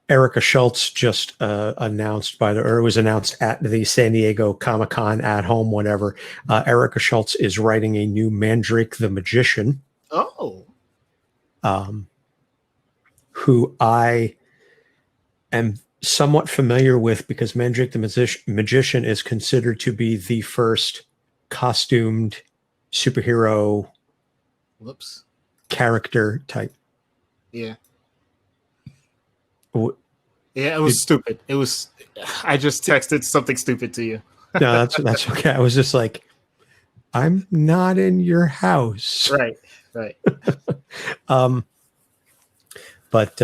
Erica Schultz just was announced at the San Diego Comic-Con at home, whatever. Erica Schultz is writing a new Mandrake the Magician. Oh. Who I am somewhat familiar with because Mandrake the Magician is considered to be the first costumed superhero character type. Yeah. Yeah, it was stupid. It was. I just texted something stupid to you. No, that's okay. I was just like, I'm not in your house. Right. But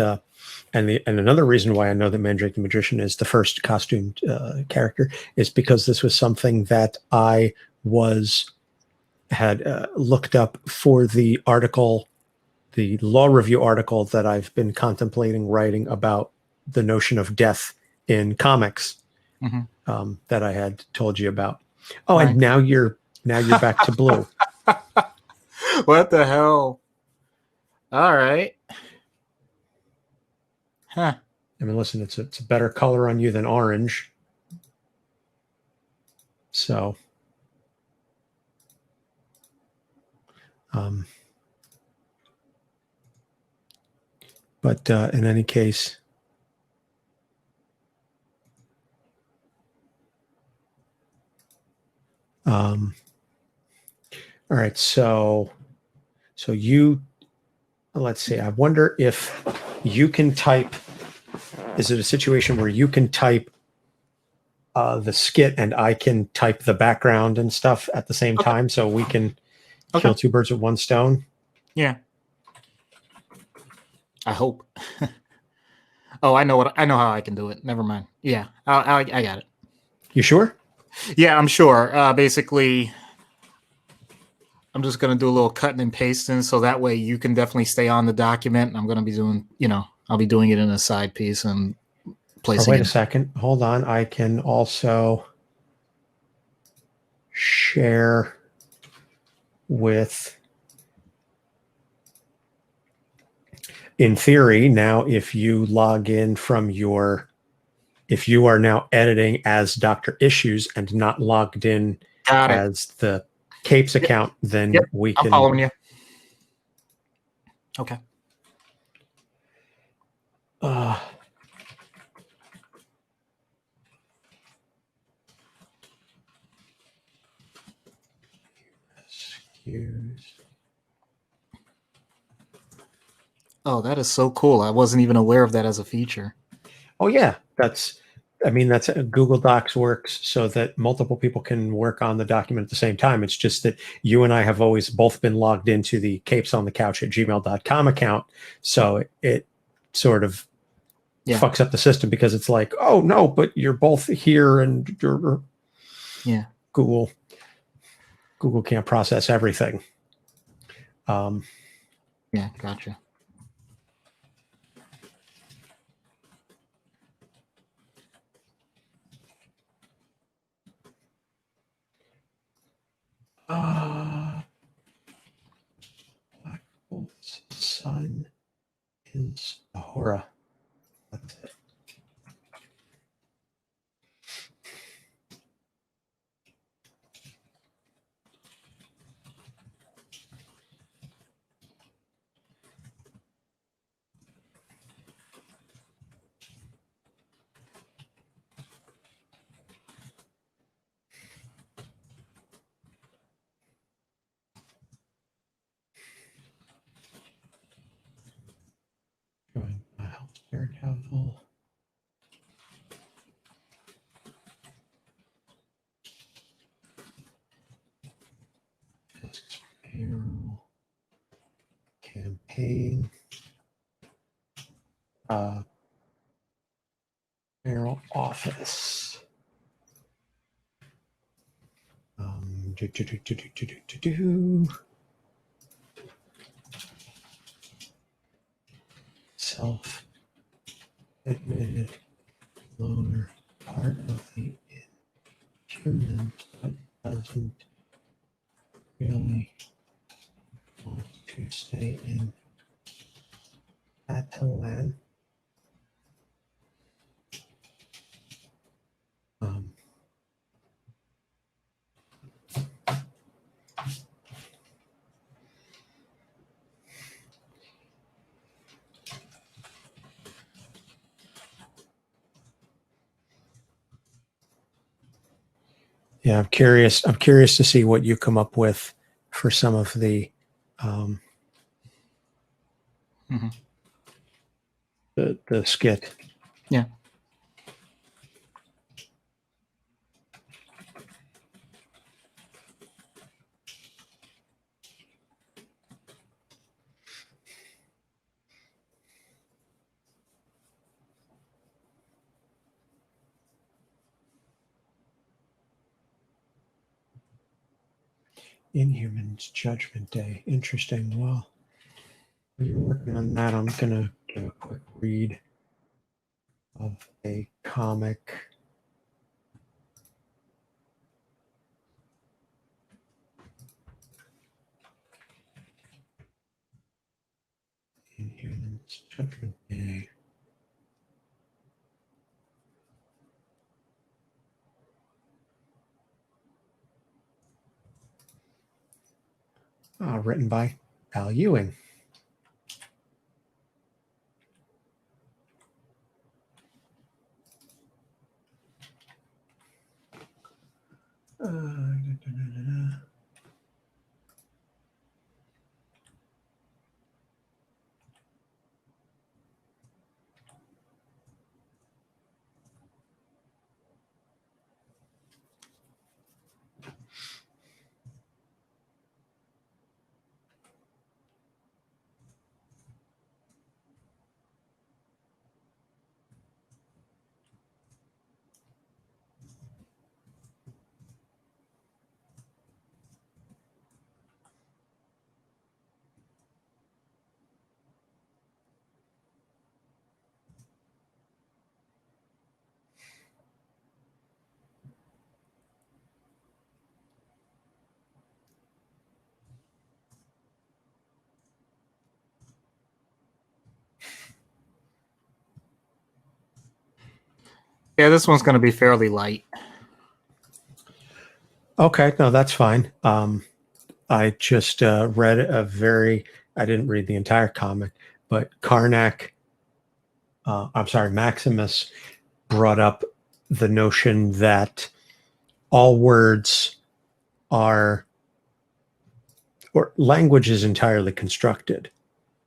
and another reason why I know that Mandrake the Magician is the first costumed character is because this was something that I had looked up for the article, the law review article that I've been contemplating writing about the notion of death in comics, that I had told you about. Oh, right. And now you're back to blue. What the hell? All right. Huh. I mean, listen, it's a better color on you than orange. So, but in any case, all right. So you, let's see. I wonder if you can type. Is it a situation where you can type the skit and I can type the background and stuff at the same time, so we can kill two birds with one stone? Yeah. I hope. Oh, I know how I can do it. Never mind. Yeah, I got it. You sure? Yeah, I'm sure. Basically, I'm just gonna do a little cutting and pasting, so that way you can definitely stay on the document. I'm gonna be doing, I'll be doing it in a side piece and placing. Wait a second. Hold on. I can also share with. In theory, now if you log in from if you are now editing as Dr. Issues and not logged in as the Capes account, then we can. I'm following you. Okay. Oh, that is so cool. I wasn't even aware of that as a feature. Oh, yeah. That's Google Docs works so that multiple people can work on the document at the same time. It's just that you and I have always both been logged into the capesonthecouch@gmail.com account. So it sort of fucks up the system because it's like, oh, no, but you're both here and you're. Yeah. Google can't process everything. Yeah, gotcha. Black Bolt's son is Ahura. That's it. Join my house, Daredevil. Payroll campaign. Payroll office. Self-admitted loner, part of the Inhumans, but doesn't really want to stay in Catalan. Yeah, I'm curious. I'm curious to see what you come up with for some of um, Mhm. the skit. Yeah. Inhumans Judgment Day. Interesting. Well, while you're working on that, I'm gonna give a quick read of a comic. Inhumans Judgment Day. Written by Al Ewing. Da, da, da, da. Yeah, this one's going to be fairly light. Okay, no, that's fine. I just read I didn't read the entire comic, but Maximus brought up the notion that all words are, or language is entirely constructed.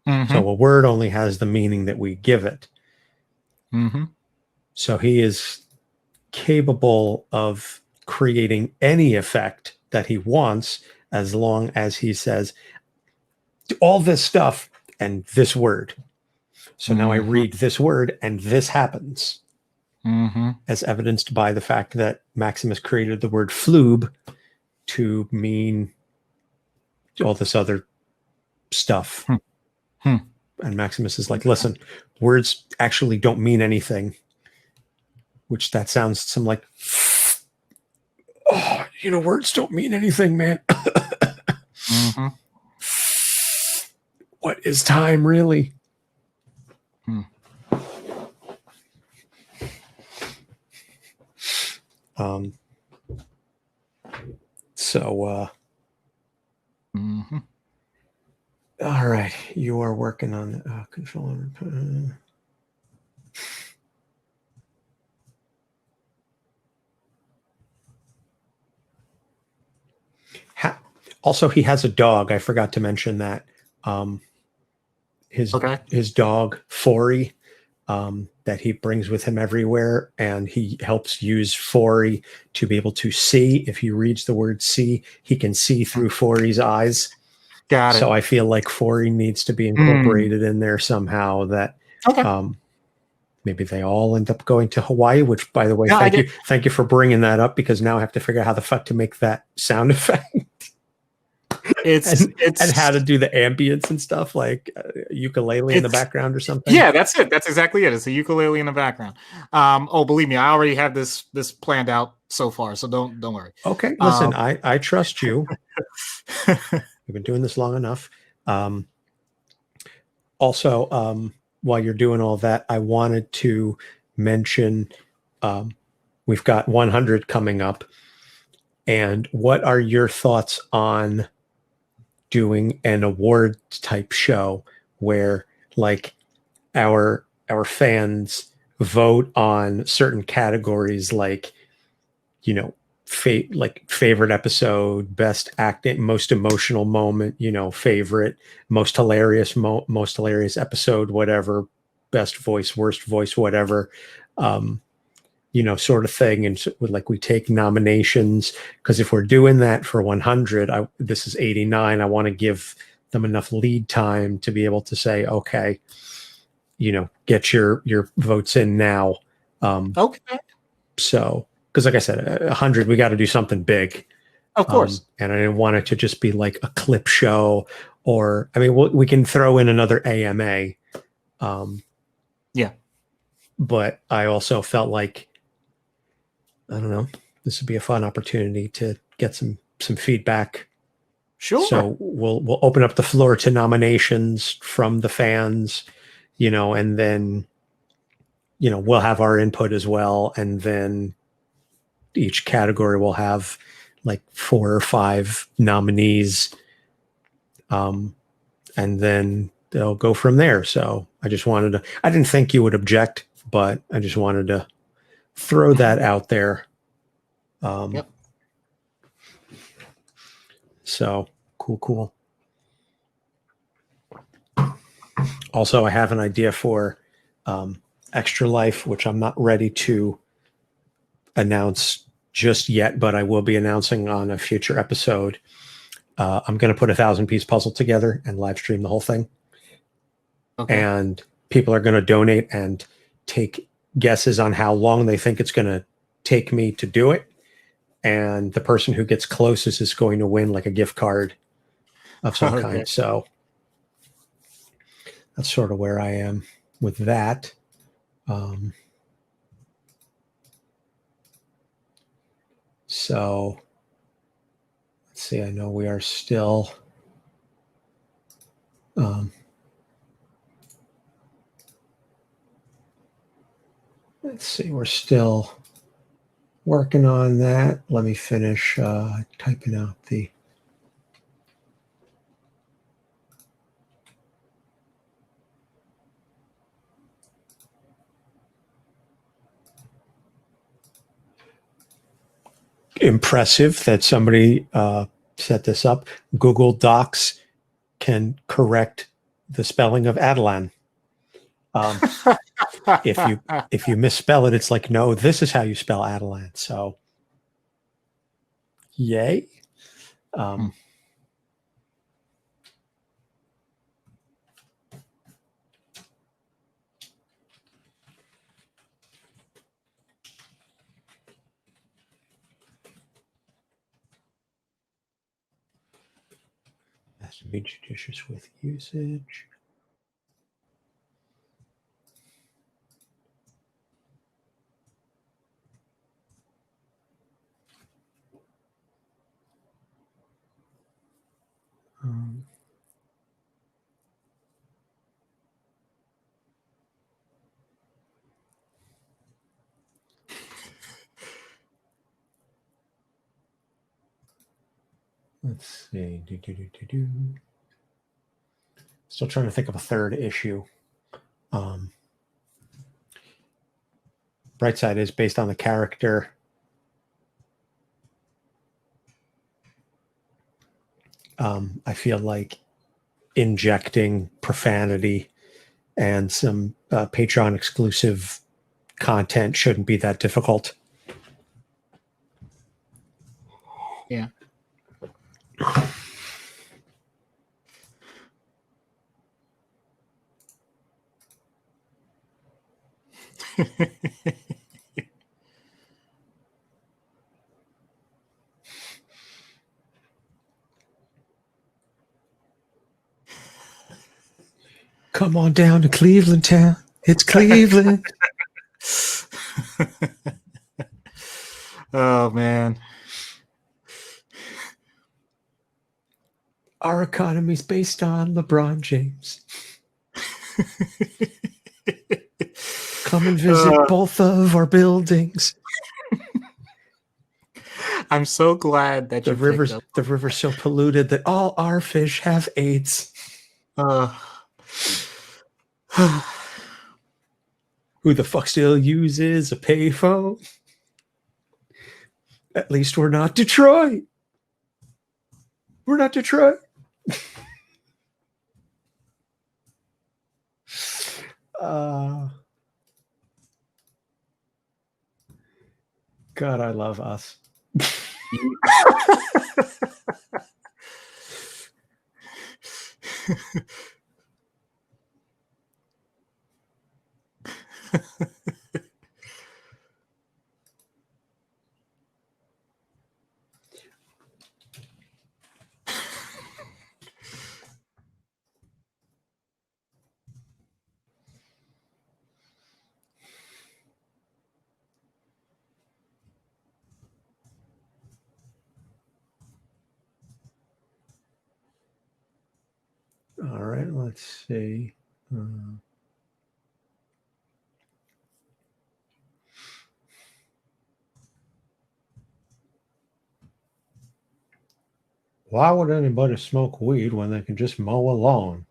Mm-hmm. So a word only has the meaning that we give it. Mm-hmm. So he is capable of creating any effect that he wants as long as he says all this stuff and this word. So now I read this word and this happens, as evidenced by the fact that Maximus created the word floob to mean all this other stuff. And Maximus is like, listen, words actually don't mean anything, which that sounds some like, oh, words don't mean anything, man. What is time really? So, all right, you are working on control. Also, he has a dog. I forgot to mention that. His dog, Fori, that he brings with him everywhere, and he helps use Fori to be able to see. If he reads the word see, he can see through Fori's eyes. Got it. So I feel like Fori needs to be incorporated in there somehow, that maybe they all end up going to Hawaii, which, by the way, thank you for bringing that up, because now I have to figure out how the fuck to make that sound effect. And how to do the ambience and stuff, like ukulele in the background or something. Yeah, that's it. That's exactly it. It's a ukulele in the background. Believe me, I already have this planned out so far, so don't worry. Okay, listen, I trust you. We've been doing this long enough. Also, while you're doing all that, I wanted to mention we've got 100 coming up, and what are your thoughts on doing an award type show where, like, our fans vote on certain categories, like, favorite episode, best acting, most emotional moment, favorite, most hilarious, most hilarious episode, whatever, best voice, worst voice, whatever, sort of thing. And so, like, we take nominations, because if we're doing that for 100, this is 89. I want to give them enough lead time to be able to say, okay, get your votes in now. Okay. So, because like I said, 100, we got to do something big. Of course. And I didn't want it to just be like a clip show, or, I mean, we can throw in another AMA. Yeah. But I also felt like, I don't know, this would be a fun opportunity to get some feedback. Sure. So we'll open up the floor to nominations from the fans, and then, we'll have our input as well. And then each category will have like 4 or 5 nominees. And then they'll go from there. So I didn't think you would object, but I just wanted to throw that out there. Yep. So cool. Also, I have an idea for Extra Life, which I'm not ready to announce just yet, but I will be announcing on a future episode. I'm going to put a 1,000-piece puzzle together and live stream the whole thing. Okay. And people are going to donate and take guesses on how long they think it's going to take me to do it. And the person who gets closest is going to win like a gift card of some kind. So that's sort of where I am with that. So let's see. I know we are still let's see. We're still working on that. Let me finish typing out the impressive that somebody set this up. Google Docs can correct the spelling of Adelan. If you misspell it, it's like, no, this is how you spell Adelan. So, yay. Has to be judicious with usage. Let's see. Still trying to think of a third issue. Brightside is based on the character. I feel like injecting profanity and some Patreon exclusive content shouldn't be that difficult. Yeah. Come on down to Cleveland town. It's Cleveland. Oh, man. Our economy's based on LeBron James. Come and visit both of our buildings. I'm so glad that the river's so polluted that all our fish have AIDS. Who the fuck still uses a payphone? At least we're not Detroit. We're not Detroit. God, I love us. All right, let's see. Why would anybody smoke weed when they can just mow a lawn?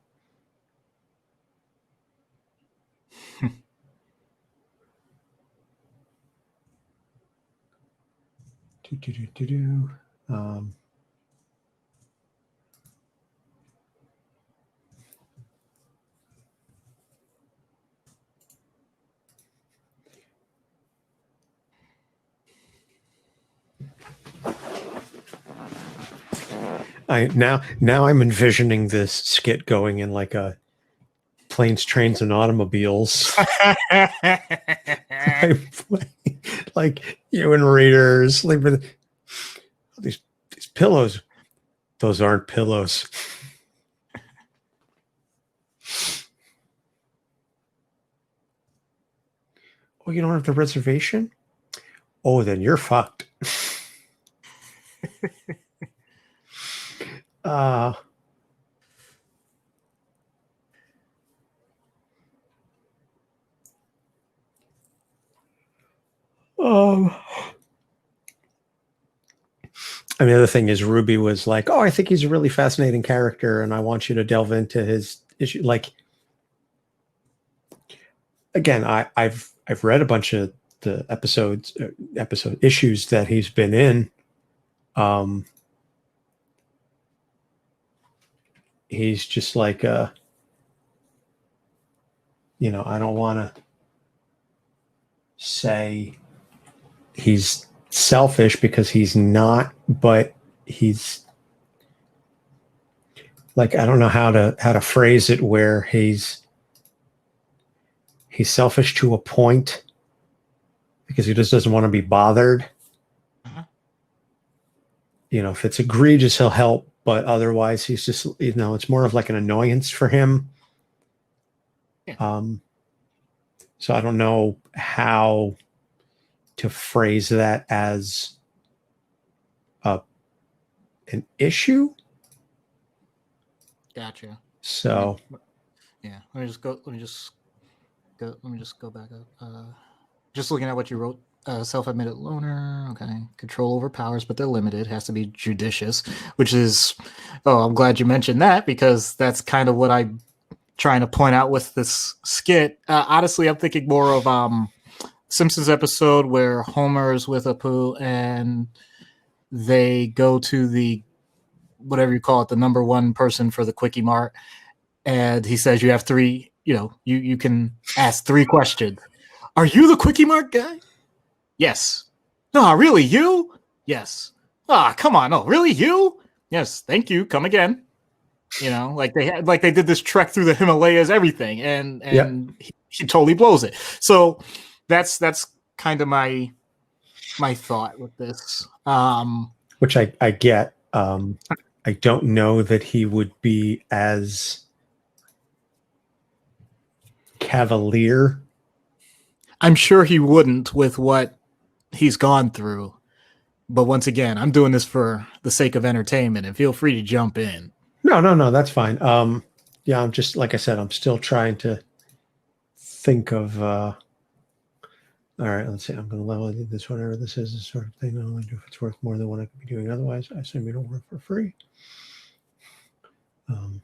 Um, now I'm envisioning this skit going in like a planes, trains, and automobiles. Like you and Raiders, like with these pillows. Those aren't pillows. Oh, you don't have the reservation? Oh, then you're fucked. uh um and the other thing is Ruby was like, oh, I think he's a really fascinating character and I want you to delve into his issue. Like, again, I've read a bunch of the episode issues that he's been in. He's just like I don't want to say he's selfish because he's not, but he's like, I don't know how to phrase it, where he's selfish to a point because he just doesn't want to be bothered. Uh-huh. If it's egregious, he'll help, but otherwise he's just, it's more of like an annoyance for him. Yeah. So I don't know how to phrase that as an issue. Gotcha. So yeah, let me just go back up. Just looking at what you wrote. Self-admitted loner. Okay, control over powers, but they're limited. Has to be judicious, which is. Oh, I'm glad you mentioned that because that's kind of what I'm trying to point out with this skit. Honestly, I'm thinking more of Simpsons episode where Homer is with Apu and they go to the whatever you call it, the number one person for the Quickie Mart, and he says you have three. You can ask three questions. Are you the Quickie Mart guy? Yes. No, really, you? Yes. Ah, come on. No, really, you? Yes. Thank you. Come again. Like they did this trek through the Himalayas, everything, and yep. he totally blows it. So that's kind of my thought with this. Which I get. I don't know that he would be as cavalier. I'm sure he wouldn't with what he's gone through. But once again, I'm doing this for the sake of entertainment, and feel free to jump in. No, that's fine. Yeah, I'm just, like I said, I'm still trying to think of. All right, let's see. I'm going to level this, whatever this is, this sort of thing. Not only do if it's worth more than what I could be doing otherwise. I assume you don't work for free. Um,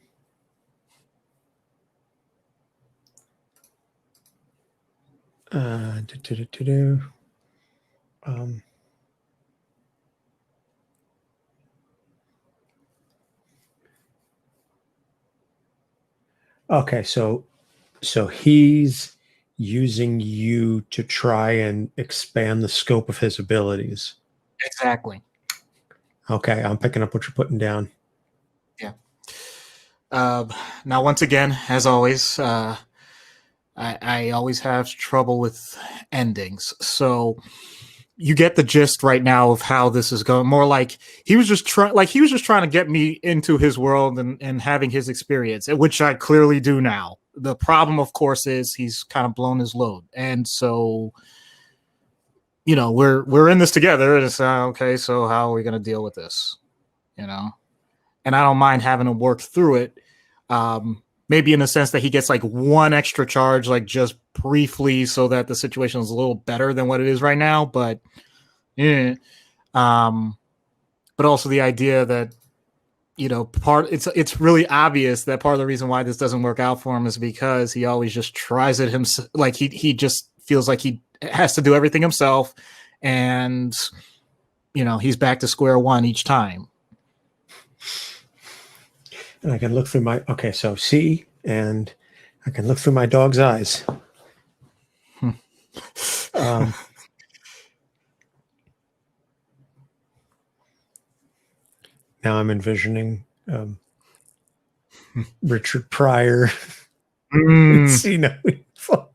Okay, so he's using you to try and expand the scope of his abilities. Exactly. Okay, I'm picking up what you're putting down. Yeah. Now, once again, as always, I always have trouble with endings. So you get the gist right now of how this is going. More like he was just trying to get me into his world and having his experience, which I clearly do now. The problem, of course, is he's kind of blown his load, and so we're in this together. And it's okay. So how are we going to deal with this? And I don't mind having to work through it. Maybe in the sense that he gets like one extra charge, like just briefly, so that the situation is a little better than what it is right now. But yeah. But also the idea that it's really obvious that part of the reason why this doesn't work out for him is because he always just tries it himself. Like he just feels like he has to do everything himself, and he's back to square one each time. And I can look through so see, and I can look through my dog's eyes. Now I'm envisioning Richard Pryor. See no info.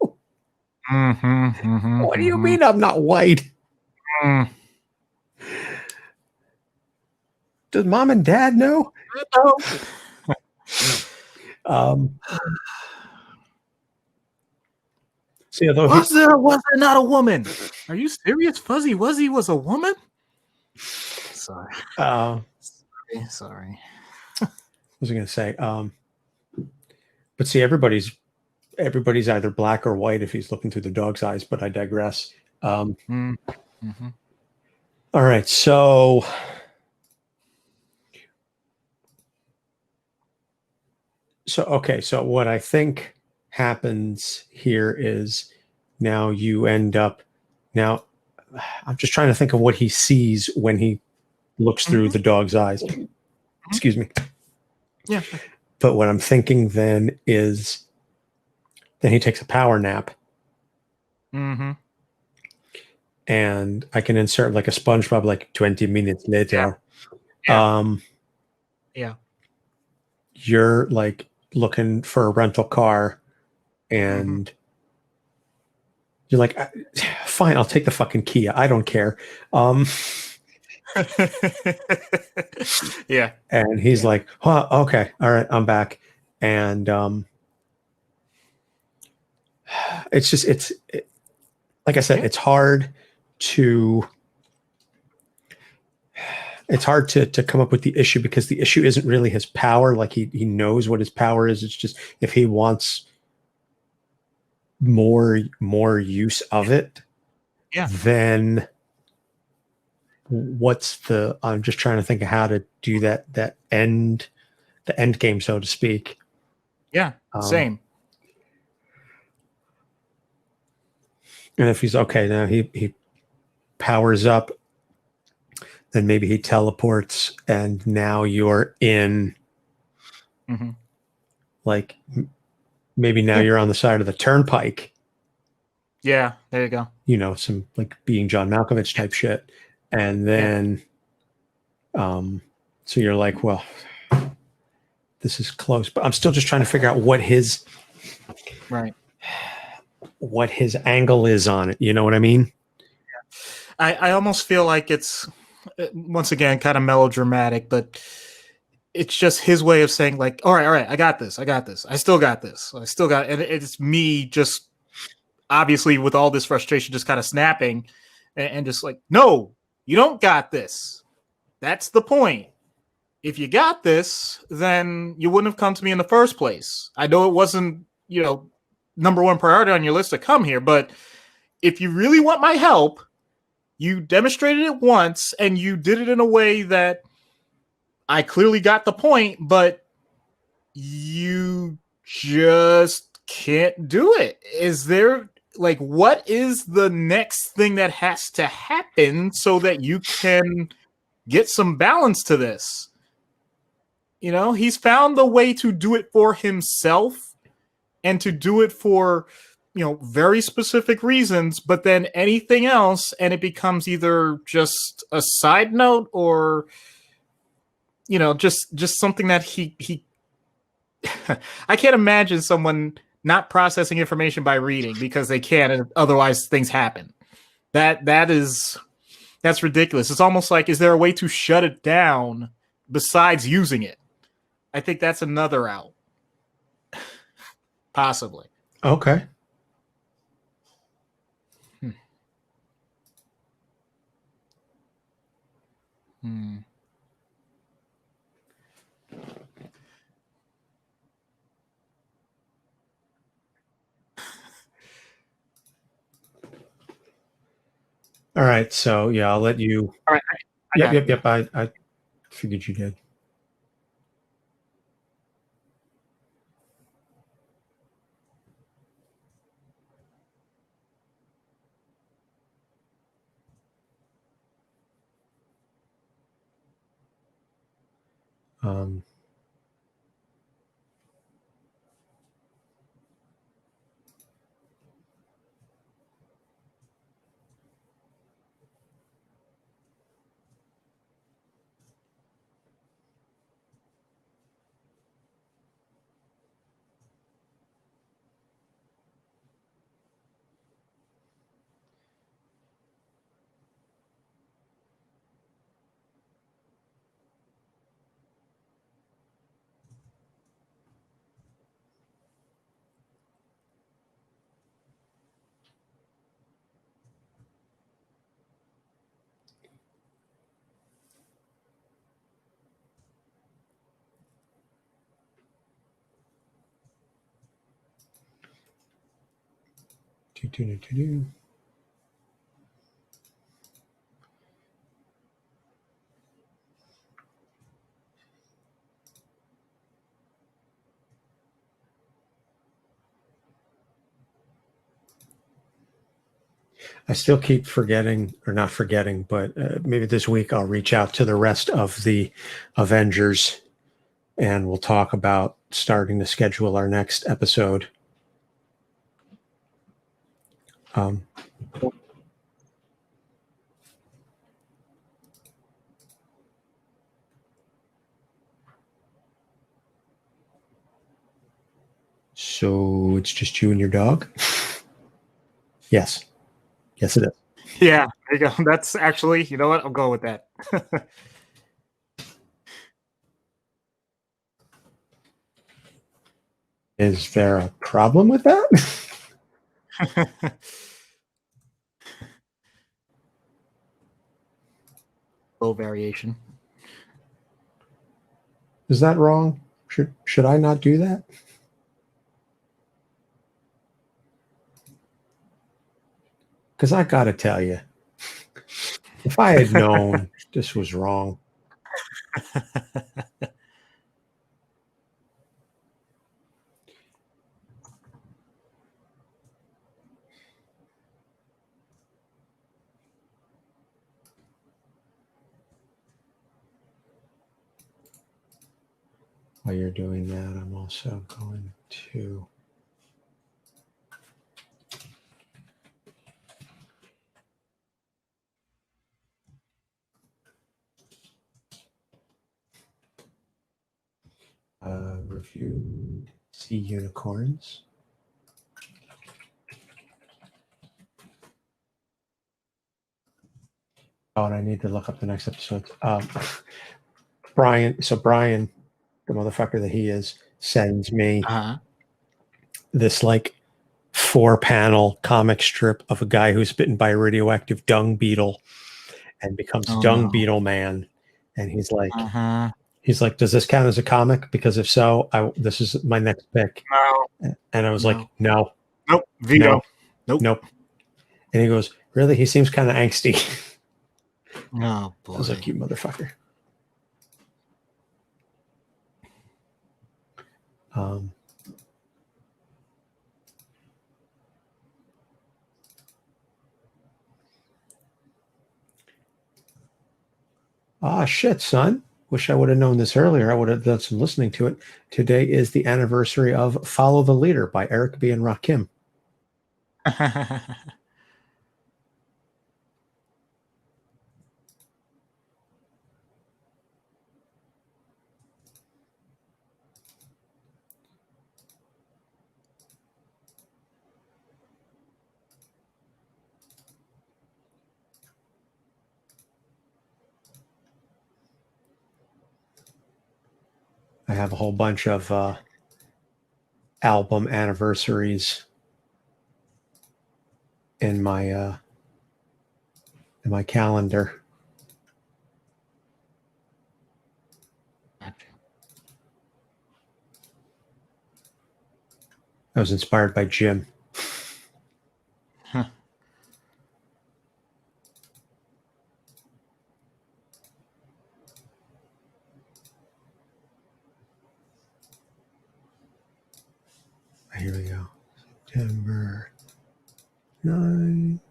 What do you mean I'm not white? Does mom and dad know? See, although was there not a woman? Are you serious? Fuzzy Wuzzy was a woman? Sorry. Sorry. What was I going to say? But see, everybody's either black or white if he's looking through the dog's eyes. But I digress. All right, so okay. So what I think happens here is now you end up. Now, I'm just trying to think of what he sees when he looks through the dog's eyes. Excuse me. Yeah. But what I'm thinking then is, then he takes a power nap. And I can insert like a SpongeBob, like 20 minutes later. Yeah. You're like looking for a rental car, and you're like, fine, I'll take the fucking Kia. I don't care. Yeah. And he's like, oh, okay, all right, I'm back. And it's just, like I said, it's hard to come up with the issue, because the issue isn't really his power. Like he knows what his power is. It's just if he wants more use of it, then I'm just trying to think of how to do the end game, so to speak. Yeah, same. And if he's okay, now he powers up, then maybe he teleports, and now you're in, like, maybe now you're on the side of the turnpike. Yeah, there you go. Some like being John Malkovich type shit. And then, so you're like, well, this is close, but I'm still just trying to figure out what his angle is on it. You know what I mean? I almost feel like it's, once again, kind of melodramatic, but it's just his way of saying like, all right, I got this. I still got this. And it's me just obviously with all this frustration, just kind of snapping and just like, no, you don't got this. That's the point. If you got this, then you wouldn't have come to me in the first place. I know it wasn't, number one priority on your list to come here, but if you really want my help, you demonstrated it once and you did it in a way that I clearly got the point, but you just can't do it. Is there, like, what is the next thing that has to happen so that you can get some balance to this? He's found the way to do it for himself and to do it for, very specific reasons, but then anything else, and it becomes either just a side note or, just something that he I can't imagine someone not processing information by reading because they can, and otherwise things happen. That's ridiculous. It's almost like, is there a way to shut it down besides using it? I think that's another out, possibly. Okay. Hmm. All right. So yeah, I'll let you. All right. Yep. I figured you did. Um, do. I still keep forgetting, or not forgetting, but maybe this week I'll reach out to the rest of the Avengers and we'll talk about starting to schedule our next episode. So it's just you and your dog? Yes. Yes, it is. Yeah, there you go. That's actually, you know what? I'll go with that. Is there a problem with that? Low variation. Is that wrong? Should I not do that? Because I got to tell you, if I had known this was wrong. While you're doing that, I'm also going to review Sea Unicorns. Oh, and I need to look up the next episode. Brian, the motherfucker that he is, sends me this like 4-panel comic strip of a guy who's bitten by a radioactive dung beetle and becomes Dung Beetle Man. And he's like, does this count as a comic? Because if so, this is my next pick. No. And I was like, no. Nope. Veto. Nope. And he goes, really? He seems kind of angsty. Oh, boy. I was like, you motherfucker. Shit, son. Wish I would have known this earlier. I would have done some listening to it. Today is the anniversary of Follow the Leader by Eric B. and Rakim. I have a whole bunch of album anniversaries in my calendar. I was inspired by Jim. Here we go. September 9.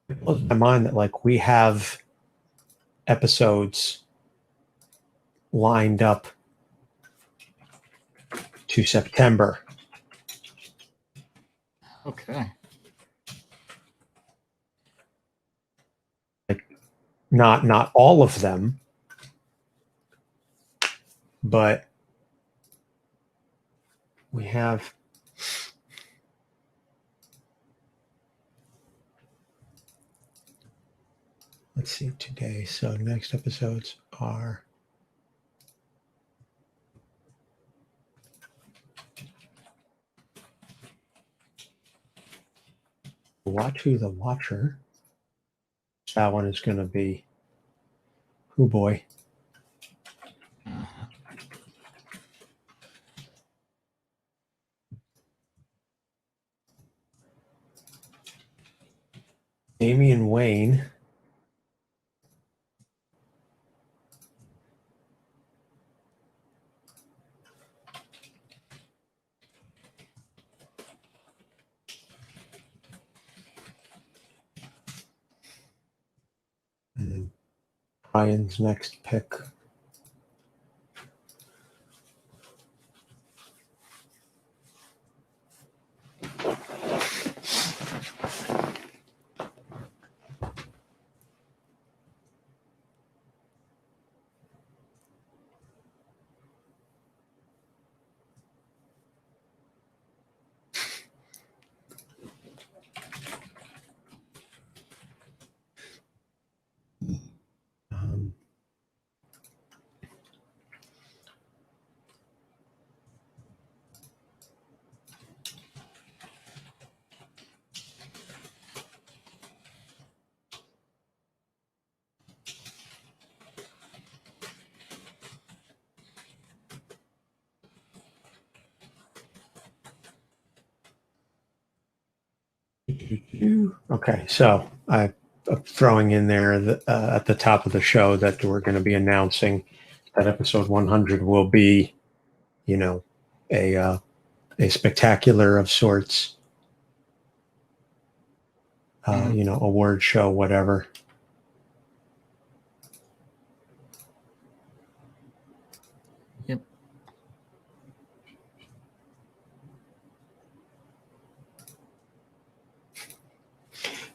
It blows my mind that like we have episodes lined up to September. Okay. Like not all of them, but we have let's see today. So next episodes are Watch Who the Watcher. That one is going to be Who Boy. Damian Wayne. And then Brian's next pick. Okay, so I'm throwing in there at the top of the show that we're going to be announcing that episode 100 will be, you know, a spectacular of sorts, you know, award show, whatever. Yep.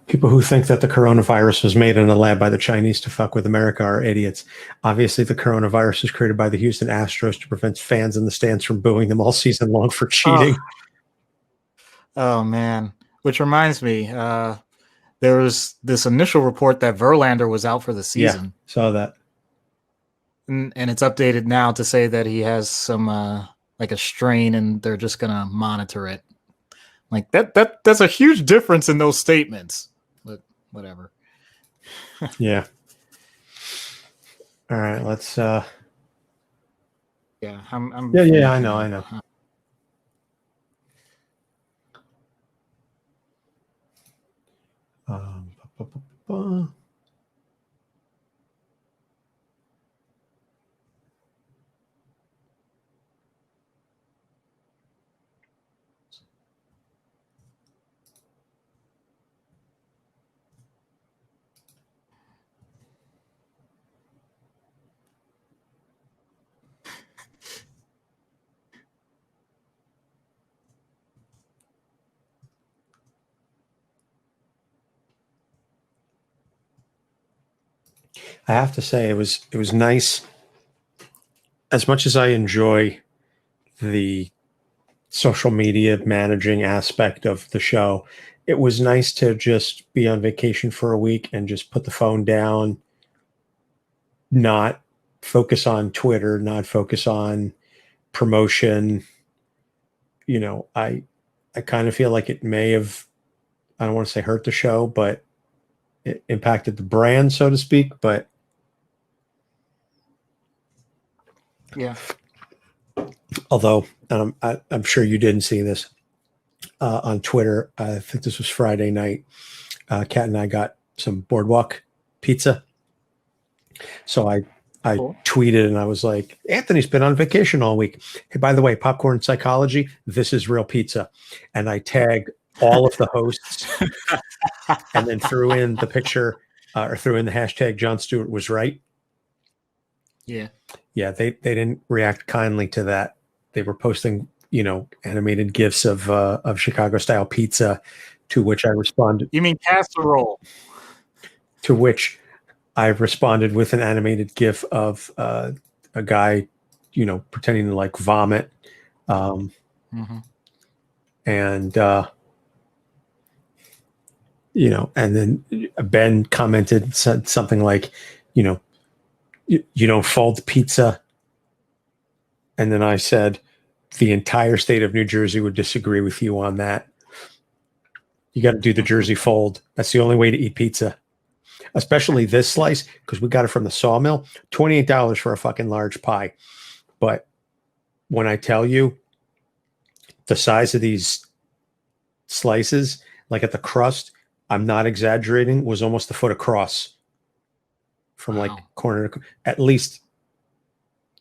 People who think that the coronavirus was made in a lab by the Chinese to fuck with America are idiots. Obviously, the coronavirus was created by the Houston Astros to prevent fans in the stands from booing them all season long for cheating. Oh man. Which reminds me, there was this initial report that Verlander was out for the season. Yeah, saw that. And it's updated now to say that he has some like a strain and they're just going to monitor it. Like that's a huge difference in those statements. But whatever. Yeah. All right, let's Yeah, I'm Yeah, I know. Bu- bu- bu- bu- I have to say it was nice. As much as I enjoy the social media managing aspect of the show, it was nice to just be on vacation for a week and just put the phone down, not focus on Twitter, not focus on promotion. I kind of feel like it may have, I don't want to say hurt the show, but it impacted the brand, so to speak. But Yeah. although I'm sure you didn't see this on Twitter, I think this was Friday night. Kat and I got some boardwalk pizza. So I Cool. tweeted and I was like, Anthony's been on vacation all week. Hey, by the way, Popcorn Psychology, this is real pizza. And I tagged all of the hosts and then threw in the picture or threw in the hashtag Jon Stewart was right. Yeah. Yeah, they didn't react kindly to that. They were posting, animated gifs of Chicago style pizza, to which I responded. You mean casserole? To which I responded with an animated gif of a guy, pretending to like vomit, and and then Ben commented, said something like, you don't fold pizza. And then I said, the entire state of New Jersey would disagree with you on that. You got to do the Jersey fold. That's the only way to eat pizza, especially this slice, because we got it from the sawmill. $28 for a fucking large pie. But when I tell you the size of these slices, like at the crust, I'm not exaggerating, was almost a foot across from like corner to at least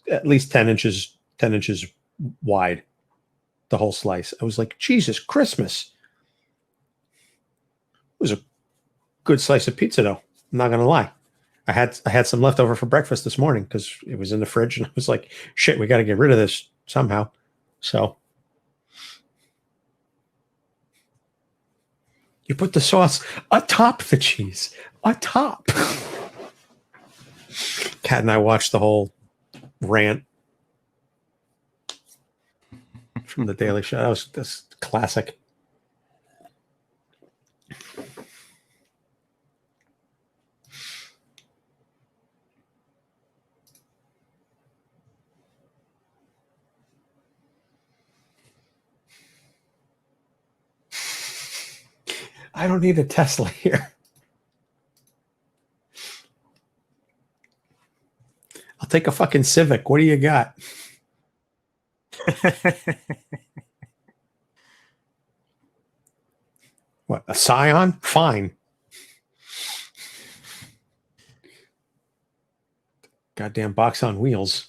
10 inches wide, the whole slice. I was like, Jesus Christmas. It was a good slice of pizza though. I'm not gonna lie. I had some left over for breakfast this morning because it was in the fridge, and I was like, shit, we got to get rid of this somehow. So you put the sauce atop the cheese, atop. Kat and I watched the whole rant from the Daily Show. That's classic. I don't need a Tesla here. I'll take a fucking Civic. What do you got? What, a Scion? Fine. Goddamn box on wheels.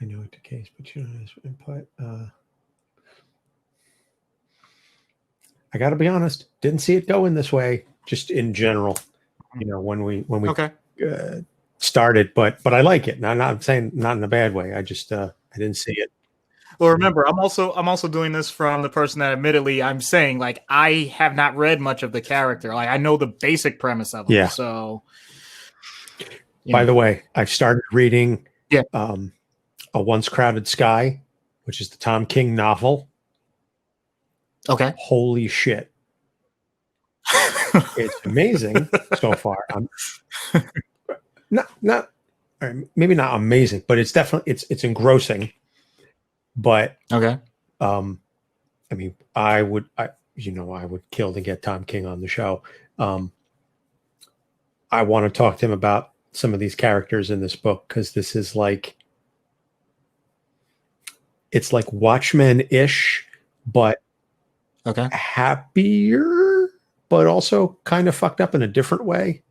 I know it's the case, but you don't have input. I got to be honest, didn't see it going this way. Just in general, when we Okay. Started, but I like it. Now, I'm saying not in a bad way. I just I didn't see it. Well, remember, I'm also doing this from the person that admittedly I'm saying like I have not read much of the character. Like I know the basic premise of him. Yeah. So By the way, I've started reading. Yeah. A Once Crowded Sky, which is the Tom King novel. Okay. Holy shit. It's amazing so far. Not maybe not amazing, but it's definitely it's engrossing. But Okay. I mean, I would kill to get Tom King on the show. I want to talk to him about some of these characters in this book because this is like it's like Watchmen-ish, but Okay. happier, but also kind of fucked up in a different way.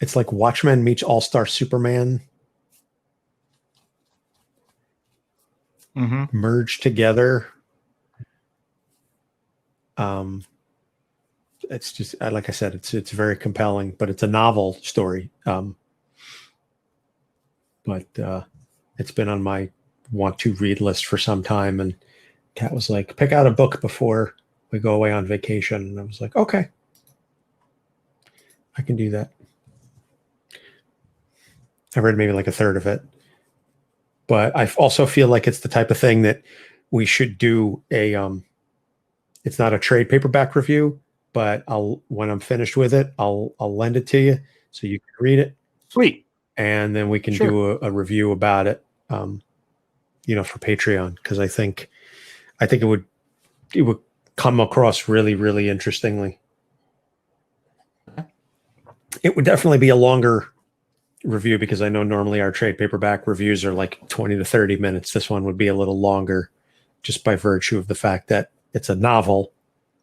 It's like Watchmen meets All-Star Superman Mm-hmm. merged together. It's just like I said, it's very compelling, but it's a novel story. But it's been on my want to read list for some time, and Kat was like, "Pick out a book before we go away on vacation," and I was like, "Okay, I can do that." I read maybe like a third of it, but I also feel like it's the type of thing that we should do a. It's not a trade paperback review, but when I'm finished with it, I'll lend it to you so you can read it. Sweet. And then we can Sure. do a review about it, for Patreon, because I think it would come across really, really interestingly. It would definitely be a longer review because I know normally our trade paperback reviews are like 20 to 30 minutes. This one would be a little longer just by virtue of the fact that it's a novel,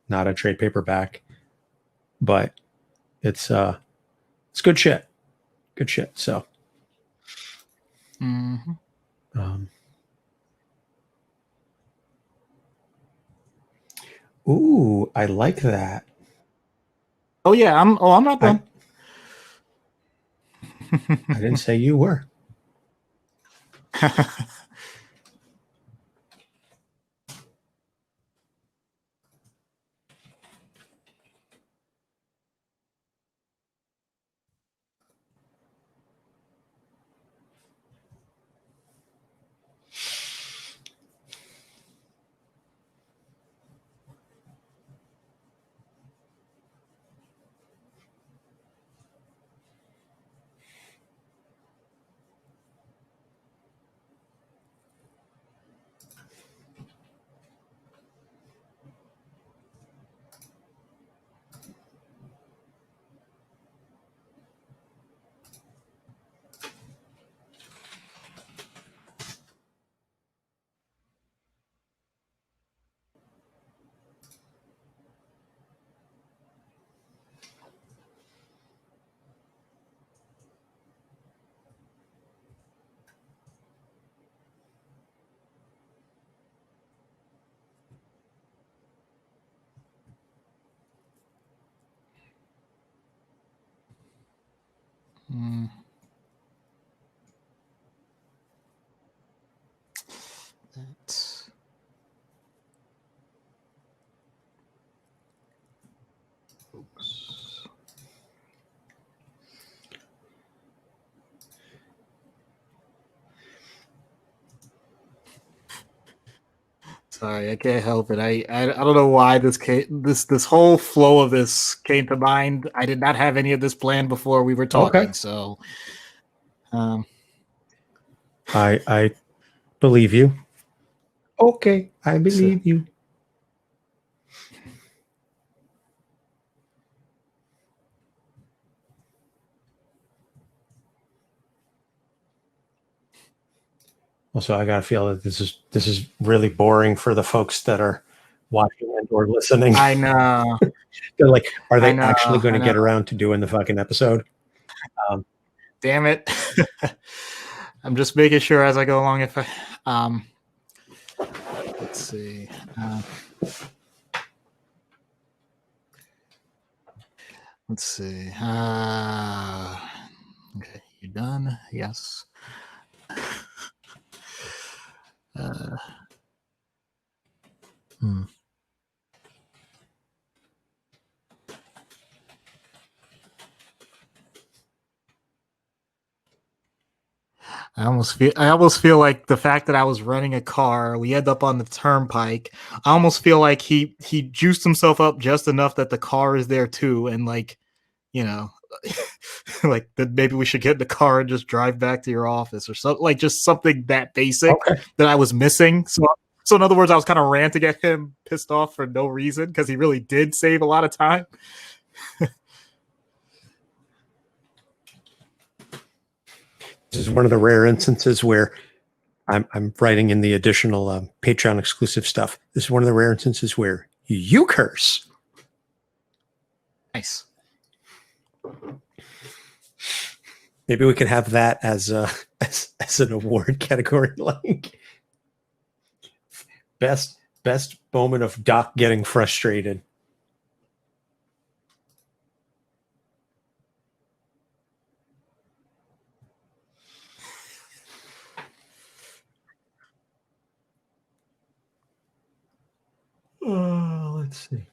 not a trade paperback, but it's good shit. Good shit. So, Mm-hmm. Ooh, I like that. Oh yeah, I'm not done. I didn't say you were. Mm. That's... Oops. Sorry, I can't help it. I don't know why this whole flow of this came to mind. I did not have any of this planned before we were talking. Okay. So, I believe you. Okay, I so believe you. Also, I got to feel that this is really boring for the folks that are watching and or listening. I know. They're like, are I they know. actually going I to get know. around to doing the fucking episode? Damn it. I'm just making sure as I go along. If I, let's see. Let's see. Okay, you done? Yes. Hmm. I almost feel like the fact that I was renting a car, we end up on the turnpike. I almost feel like he juiced himself up just enough that the car is there too, and like, you know, like that maybe we should get in the car and just drive back to your office or something, like just something that basic Okay. that I was missing. So in other words, I was kind of ranting at him, pissed off for no reason because he really did save a lot of time. This is one of the rare instances where I'm writing in the additional Patreon exclusive stuff. This is one of the rare instances where you curse. Nice. Maybe we could have that as an award category, like best moment of Doc getting frustrated. Let's see.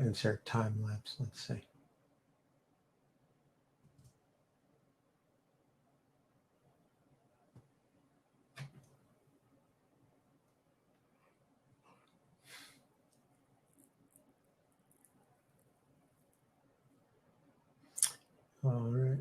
Insert time lapse. Let's see. All right.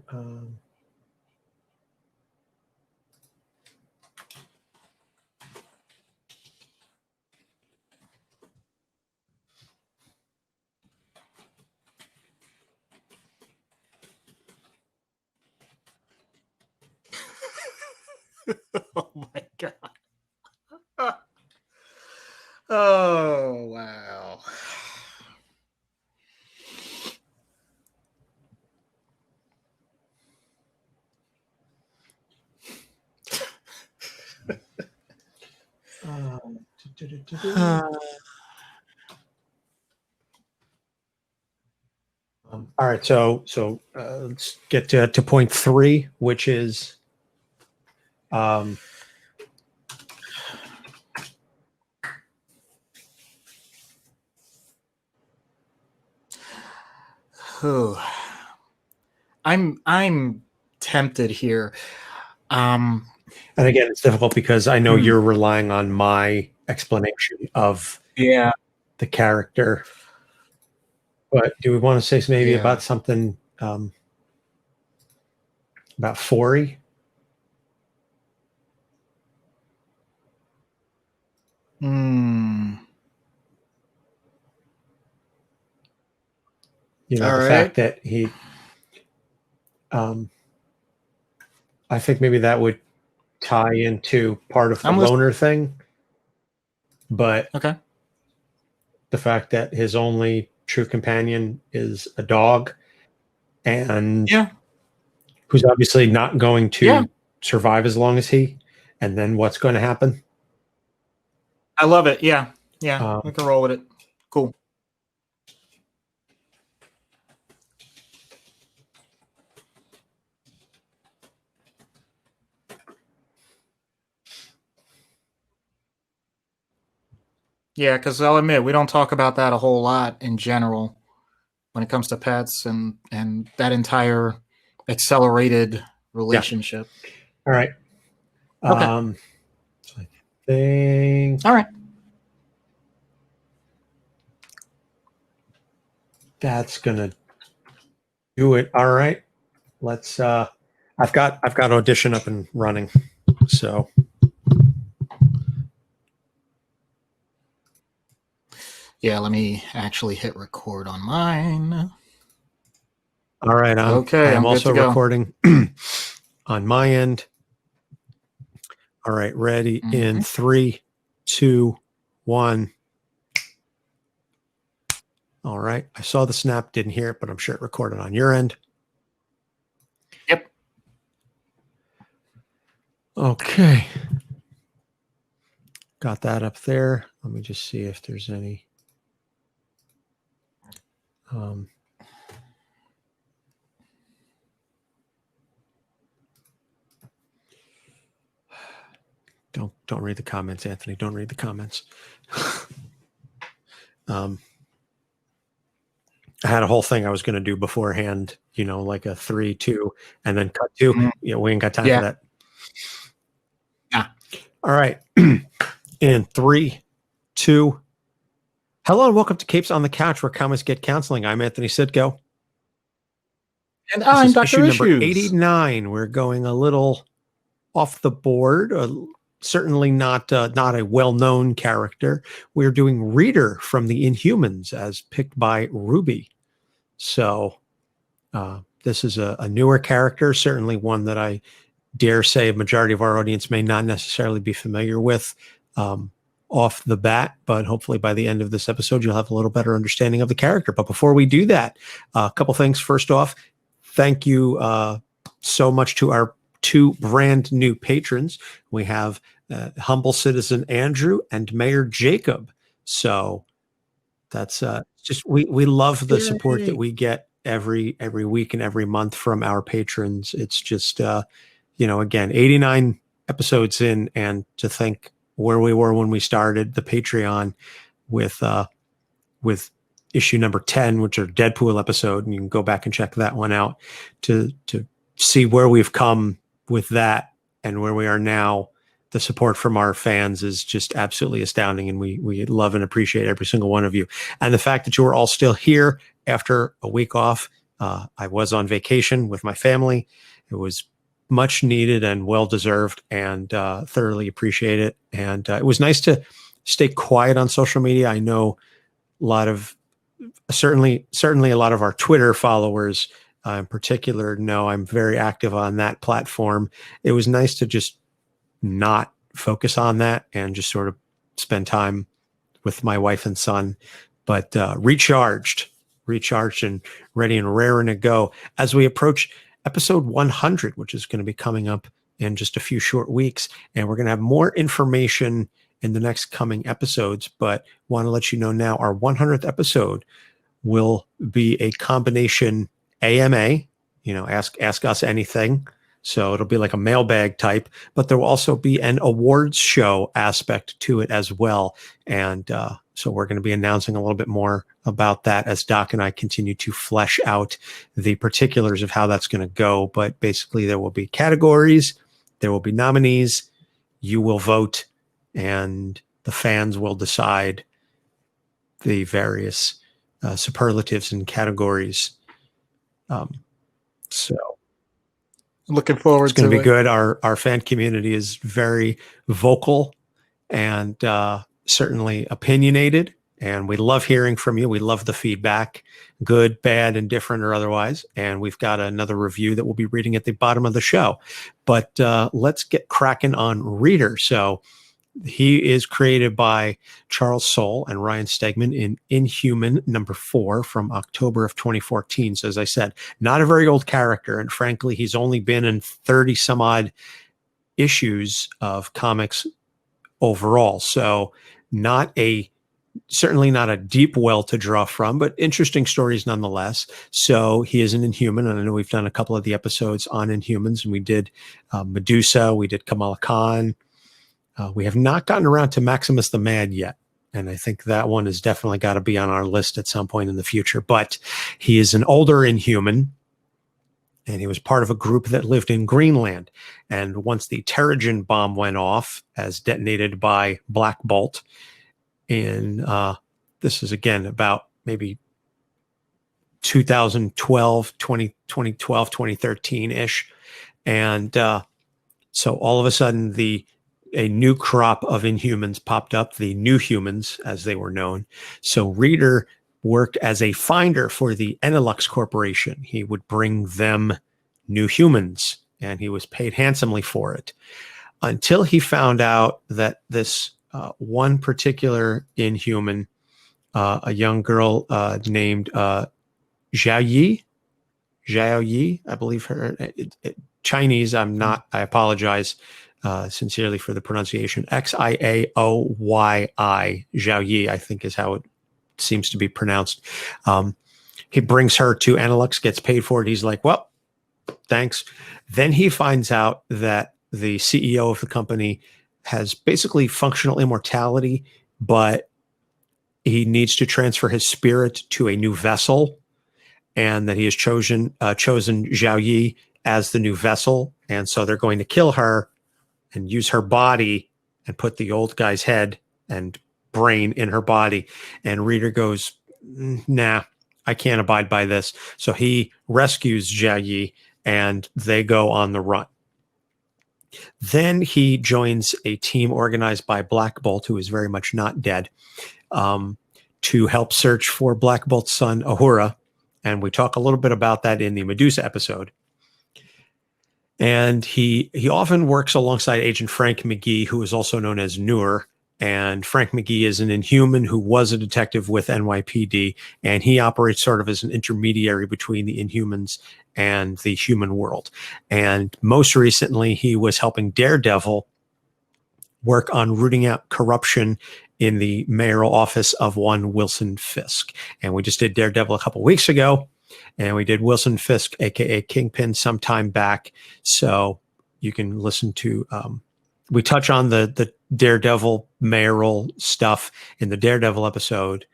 Oh my god. Oh wow. All right, so let's get to point 3, which is um, I'm tempted here. and again, it's difficult because I know you're relying on my explanation of Yeah. the character. But do we want to say maybe Yeah. about something about Forey? You know, All the right. fact that he, I think maybe that would tie into part of the loner thing. But Okay. the fact that his only true companion is a dog, and Yeah. who's obviously not going to survive as long as he, and then what's going to happen? I love it. Yeah. Yeah. We can roll with it. Cool. Yeah, because I'll admit we don't talk about that a whole lot in general when it comes to pets and that entire accelerated relationship. Yeah. All right. Okay. So I think. All right. That's gonna do it. All right. Let's. I've got audition up and running. So. Yeah, let me actually hit record on mine. All right. I'm also recording on my end. All right. Ready in 3, 2, 1. All right. I saw the snap, didn't hear it, but I'm sure it recorded on your end. Yep. Okay. Got that up there. Let me just see if there's any. Don't read the comments, Anthony. Don't read the comments. I had a whole thing I was going to do beforehand, like a 3, 2, and then cut 2. Mm-hmm. We ain't got time for that. Yeah. All right. In 3, 2. Hello and welcome to Capes on the Couch, where comics get counseling. I'm Anthony Sitko. And I'm Dr. Issue number Issues. 89. We're going a little off the board. Certainly not a well-known character. We're doing Reader from the Inhumans, as picked by Ruby. So this is a newer character, certainly one that I dare say a majority of our audience may not necessarily be familiar with off the bat, but hopefully by the end of this episode, you'll have a little better understanding of the character. But before we do that, a couple things. First off, thank you so much to our 2 brand new patrons. We have humble citizen Andrew and Mayor Jacob. So that's just we love the support that we get every week and every month from our patrons. It's just again, 89 episodes in, and to think where we were when we started the Patreon with issue number 10, which are Deadpool episode, and you can go back and check that one out to see where we've come with that and where we are now. The support from our fans is just absolutely astounding, and we love and appreciate every single one of you. And the fact that you are all still here after a week off. I was on vacation with my family. It was much needed and well-deserved, and thoroughly appreciate it. And it was nice to stay quiet on social media. I know certainly a lot of our Twitter followers in particular know I'm very active on that platform. It was nice to just not focus on that and just sort of spend time with my wife and son, but recharged and ready and raring to go as we approach episode 100, which is going to be coming up in just a few short weeks. And we're going to have more information in the next coming episodes, but want to let you know now our 100th episode will be a combination AMA, ask us anything. So it'll be like a mailbag type, but there will also be an awards show aspect to it as well. And so we're going to be announcing a little bit more about that as Doc and I continue to flesh out the particulars of how that's going to go. But basically there will be categories, there will be nominees, you will vote, and the fans will decide the various superlatives and categories. So looking forward to it. It's going to be good. Our fan community is very vocal and certainly opinionated, and we love hearing from you. We love the feedback, good, bad, indifferent, or otherwise. And we've got another review that we'll be reading at the bottom of the show. But let's get cracking on Reader. So he is created by Charles Soule and Ryan Stegman in Inhuman number 4 from October of 2014. So as I said, not a very old character. And frankly, he's only been in 30 some odd issues of comics overall. So certainly not a deep well to draw from, but interesting stories nonetheless. So he is an Inhuman. And I know we've done a couple of the episodes on Inhumans, and we did Medusa, we did Kamala Khan. We have not gotten around to Maximus the Mad yet, and I think that one has definitely got to be on our list at some point in the future. But he is an older Inhuman, and he was part of a group that lived in Greenland. And once the Terrigen bomb went off, as detonated by Black Bolt, in this is again about maybe 2012, 2013-ish. And so all of a sudden, a new crop of Inhumans popped up, the New Humans, as they were known. So Reader worked as a finder for the Enelux Corporation. He would bring them New Humans, and he was paid handsomely for it until he found out that this one particular Inhuman a young girl named Zhao Yi. Zhao Yi, I believe her. Chinese, I'm not. I apologize sincerely for the pronunciation. Xiaoyi, Zhao Yi, I think is how it seems to be pronounced. He brings her to Enelix, gets paid for it. He's like, well, thanks. Then he finds out that the CEO of the company has basically functional immortality, but he needs to transfer his spirit to a new vessel, and that he has chosen Zhao Yi as the new vessel. And so they're going to kill her and use her body and put the old guy's head and brain in her body. And Reader goes, nah, I can't abide by this. So he rescues Zhao Yi and they go on the run. Then he joins a team organized by Black Bolt, who is very much not dead, to help search for Black Bolt's son, Uhura. And we talk a little bit about that in the Medusa episode. And he often works alongside Agent Frank McGee, who is also known as Noor. And Frank McGee is an Inhuman who was a detective with NYPD, and he operates sort of as an intermediary between the Inhumans and the human world. And most recently, he was helping Daredevil work on rooting out corruption in the mayoral office of one Wilson Fisk. And we just did Daredevil a couple weeks ago, and we did Wilson Fisk, aka Kingpin, some time back. So you can listen to, we touch on the Daredevil mayoral stuff in the Daredevil episode,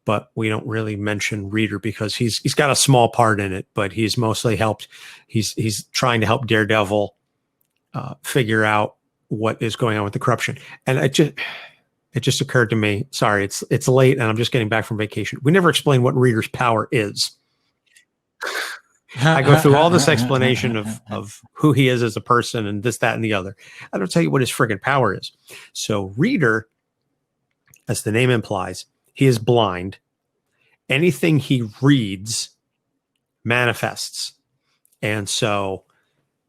but we don't really mention Reader because he's got a small part in it, but he's mostly helped. He's trying to help Daredevil figure out what is going on with the corruption. And it just occurred to me, sorry, it's late and I'm just getting back from vacation. We never explain what Reader's power is. I go through all this explanation of who he is as a person and this, that, and the other. I don't tell you what his friggin' power is. So Reader, as the name implies, he is blind. Anything he reads manifests. And so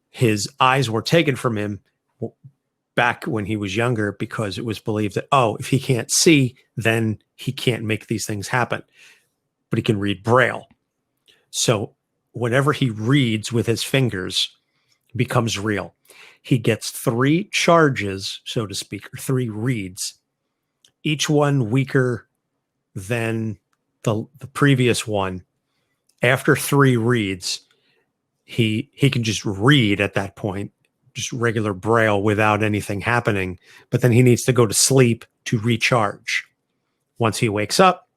his eyes were taken from him back when he was younger because it was believed that, oh, if he can't see, then he can't make these things happen. But he can read Braille. So whatever he reads with his fingers becomes real. He gets 3 charges, so to speak, or 3 reads, each one weaker than the previous one. After 3 reads, he can just read at that point, just regular Braille without anything happening. But then he needs to go to sleep to recharge. Once he wakes up,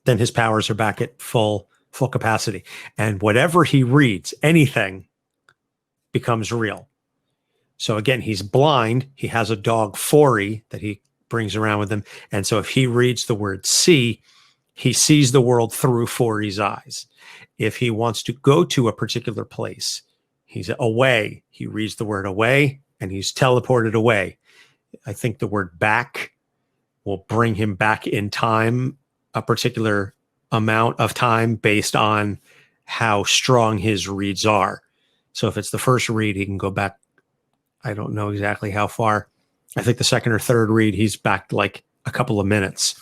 then his powers are back at full capacity. And whatever he reads, anything, becomes real. So again, he's blind. He has a dog, Fori, that he brings around with him. And so if he reads the word see, he sees the world through Fori's eyes. If he wants to go to a particular place, he's away. He reads the word away and he's teleported away. I think the word back will bring him back in time, a particular amount of time based on how strong his reads are. So if it's the first read, he can go back. I don't know exactly how far. I think the second or third read, he's back like a couple of minutes.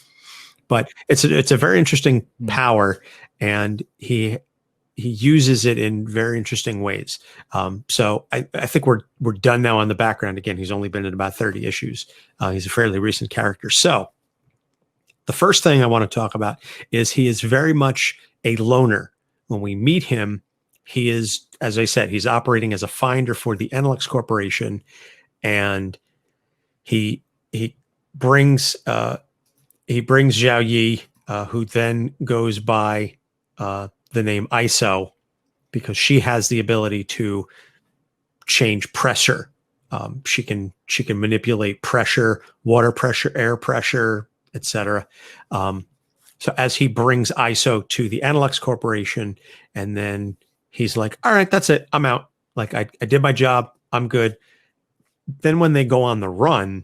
But it's a very interesting power, and he uses it in very interesting ways. So I think we're done now on the background. Again, he's only been in about 30 issues. He's a fairly recent character. So the first thing I want to talk about is he is very much a loner. When we meet him, he is, as I said, he's operating as a finder for the Enelix Corporation, and he brings Zhao Yi, who then goes by the name ISO, because she has the ability to change pressure. She can manipulate pressure, water pressure, air pressure, etc. So as he brings ISO to the Enelix Corporation, and then he's like, all right, that's it. I'm out. Like I did my job. I'm good. Then when they go on the run,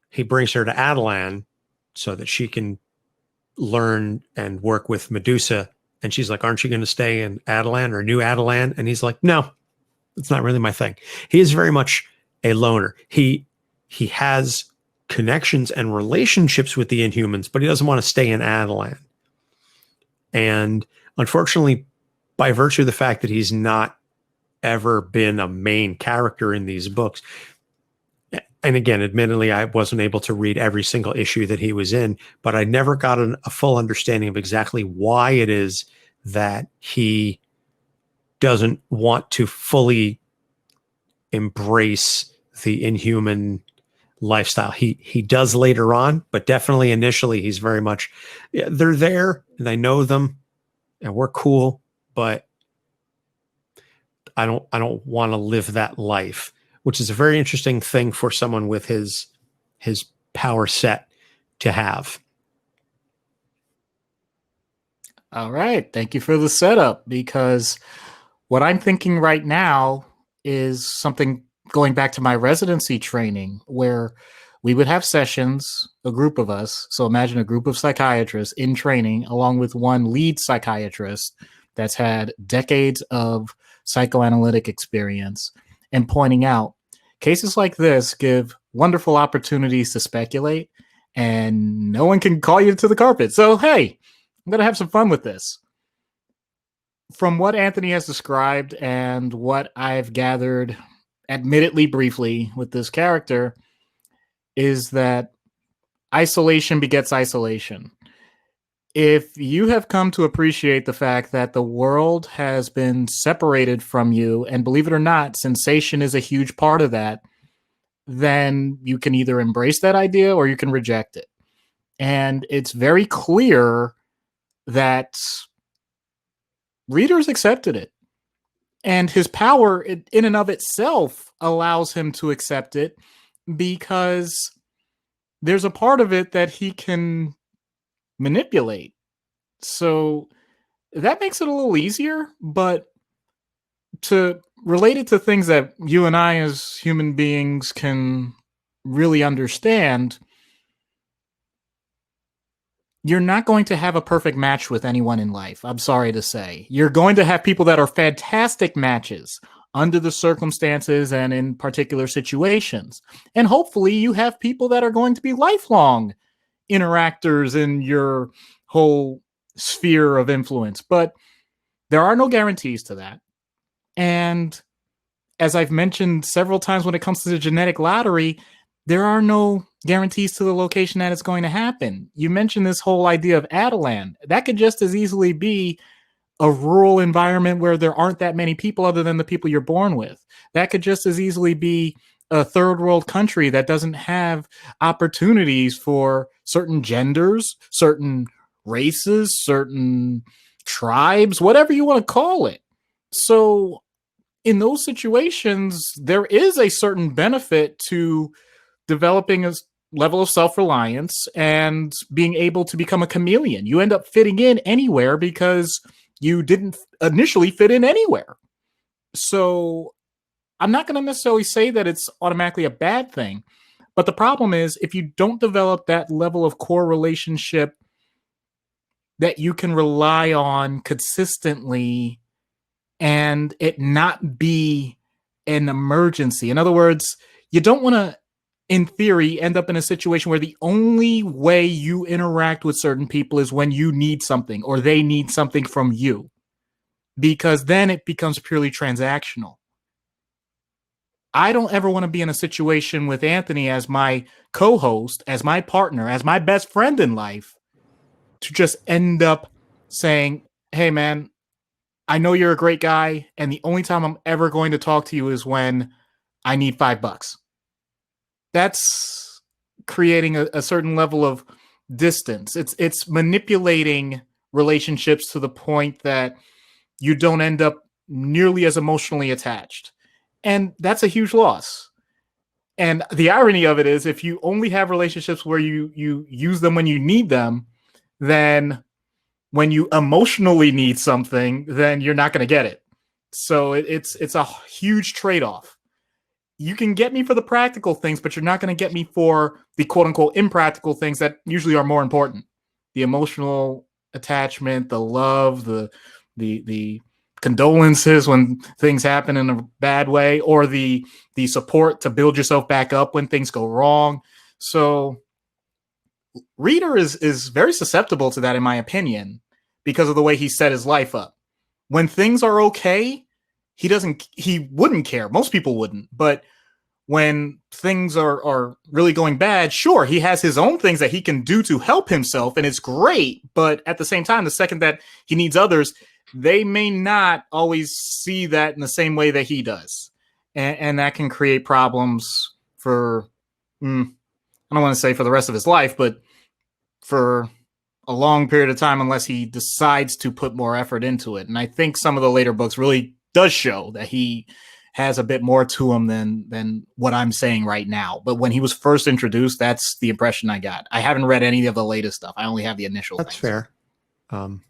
he brings her to Attilan so that she can learn and work with Medusa. And she's like, aren't you going to stay in Attilan or New Attilan? And he's like, no, it's not really my thing. He is very much a loner. He has connections and relationships with the Inhumans, but he doesn't want to stay in Adelan. And unfortunately, by virtue of the fact that he's not ever been a main character in these books, and again, admittedly, I wasn't able to read every single issue that he was in, but I never got a full understanding of exactly why it is that he doesn't want to fully embrace the Inhuman lifestyle. He does later on, but definitely initially he's very much, yeah, they're there and I know them and we're cool, but I don't want to live that life, which is a very interesting thing for someone with his power set to have. All right. Thank you for the setup, because what I'm thinking right now is something going back to my residency training, where we would have sessions, a group of us. So imagine a group of psychiatrists in training, along with one lead psychiatrist that's had decades of psychoanalytic experience, and pointing out cases like this give wonderful opportunities to speculate, and no one can call you to the carpet. So, hey, I'm going to have some fun with this. From what Anthony has described and what I've gathered, admittedly briefly, with this character, is that isolation begets isolation. If you have come to appreciate the fact that the world has been separated from you, and believe it or not, sensation is a huge part of that, then you can either embrace that idea or you can reject it. And it's very clear that readers accepted it. And his power in and of itself allows him to accept it, because there's a part of it that he can manipulate. So that makes it a little easier, but to relate it to things that you and I as human beings can really understand, you're not going to have a perfect match with anyone in life. I'm sorry to say. You're going to have people that are fantastic matches under the circumstances and in particular situations. And hopefully you have people that are going to be lifelong interactors in your whole sphere of influence. But there are no guarantees to that. And as I've mentioned several times, when it comes to the genetic lottery, there are no guarantees to the location that it's going to happen. You mentioned this whole idea of Adelan. That could just as easily be a rural environment where there aren't that many people other than the people you're born with. That could just as easily be a third world country that doesn't have opportunities for certain genders, certain races, certain tribes, whatever you want to call it. So in those situations, there is a certain benefit to developing a level of self-reliance and being able to become a chameleon. You end up fitting in anywhere because you didn't initially fit in anywhere. So I'm not going to necessarily say that it's automatically a bad thing, but the problem is if you don't develop that level of core relationship that you can rely on consistently and it not be an emergency. In other words, you don't want to, in theory, end up in a situation where the only way you interact with certain people is when you need something or they need something from you, because then it becomes purely transactional. I don't ever want to be in a situation with Anthony as my co-host, as my partner, as my best friend in life, to just end up saying, hey, man, I know you're a great guy, and the only time I'm ever going to talk to you is when I need $5. That's creating a certain level of distance. It's manipulating relationships to the point that you don't end up nearly as emotionally attached. And that's a huge loss. And the irony of it is, if you only have relationships where you use them when you need them, then when you emotionally need something, then you're not going to get it. So it's a huge trade-off. You can get me for the practical things, but you're not going to get me for the quote-unquote impractical things that usually are more important. The emotional attachment, the love, the condolences when things happen in a bad way, or the support to build yourself back up when things go wrong. So Reader is very susceptible to that, in my opinion, because of the way he set his life up. When things are okay, he wouldn't care. Most people wouldn't. But when things are really going bad, sure, he has his own things that he can do to help himself, and it's great. But at the same time, the second that he needs others, they may not always see that in the same way that he does. And that can create problems for, I don't want to say for the rest of his life, but for a long period of time, unless he decides to put more effort into it. And I think some of the later books really does show that he has a bit more to him than what I'm saying right now. But when he was first introduced, that's the impression I got. I haven't read any of the latest stuff. I only have the initial. That's fair. And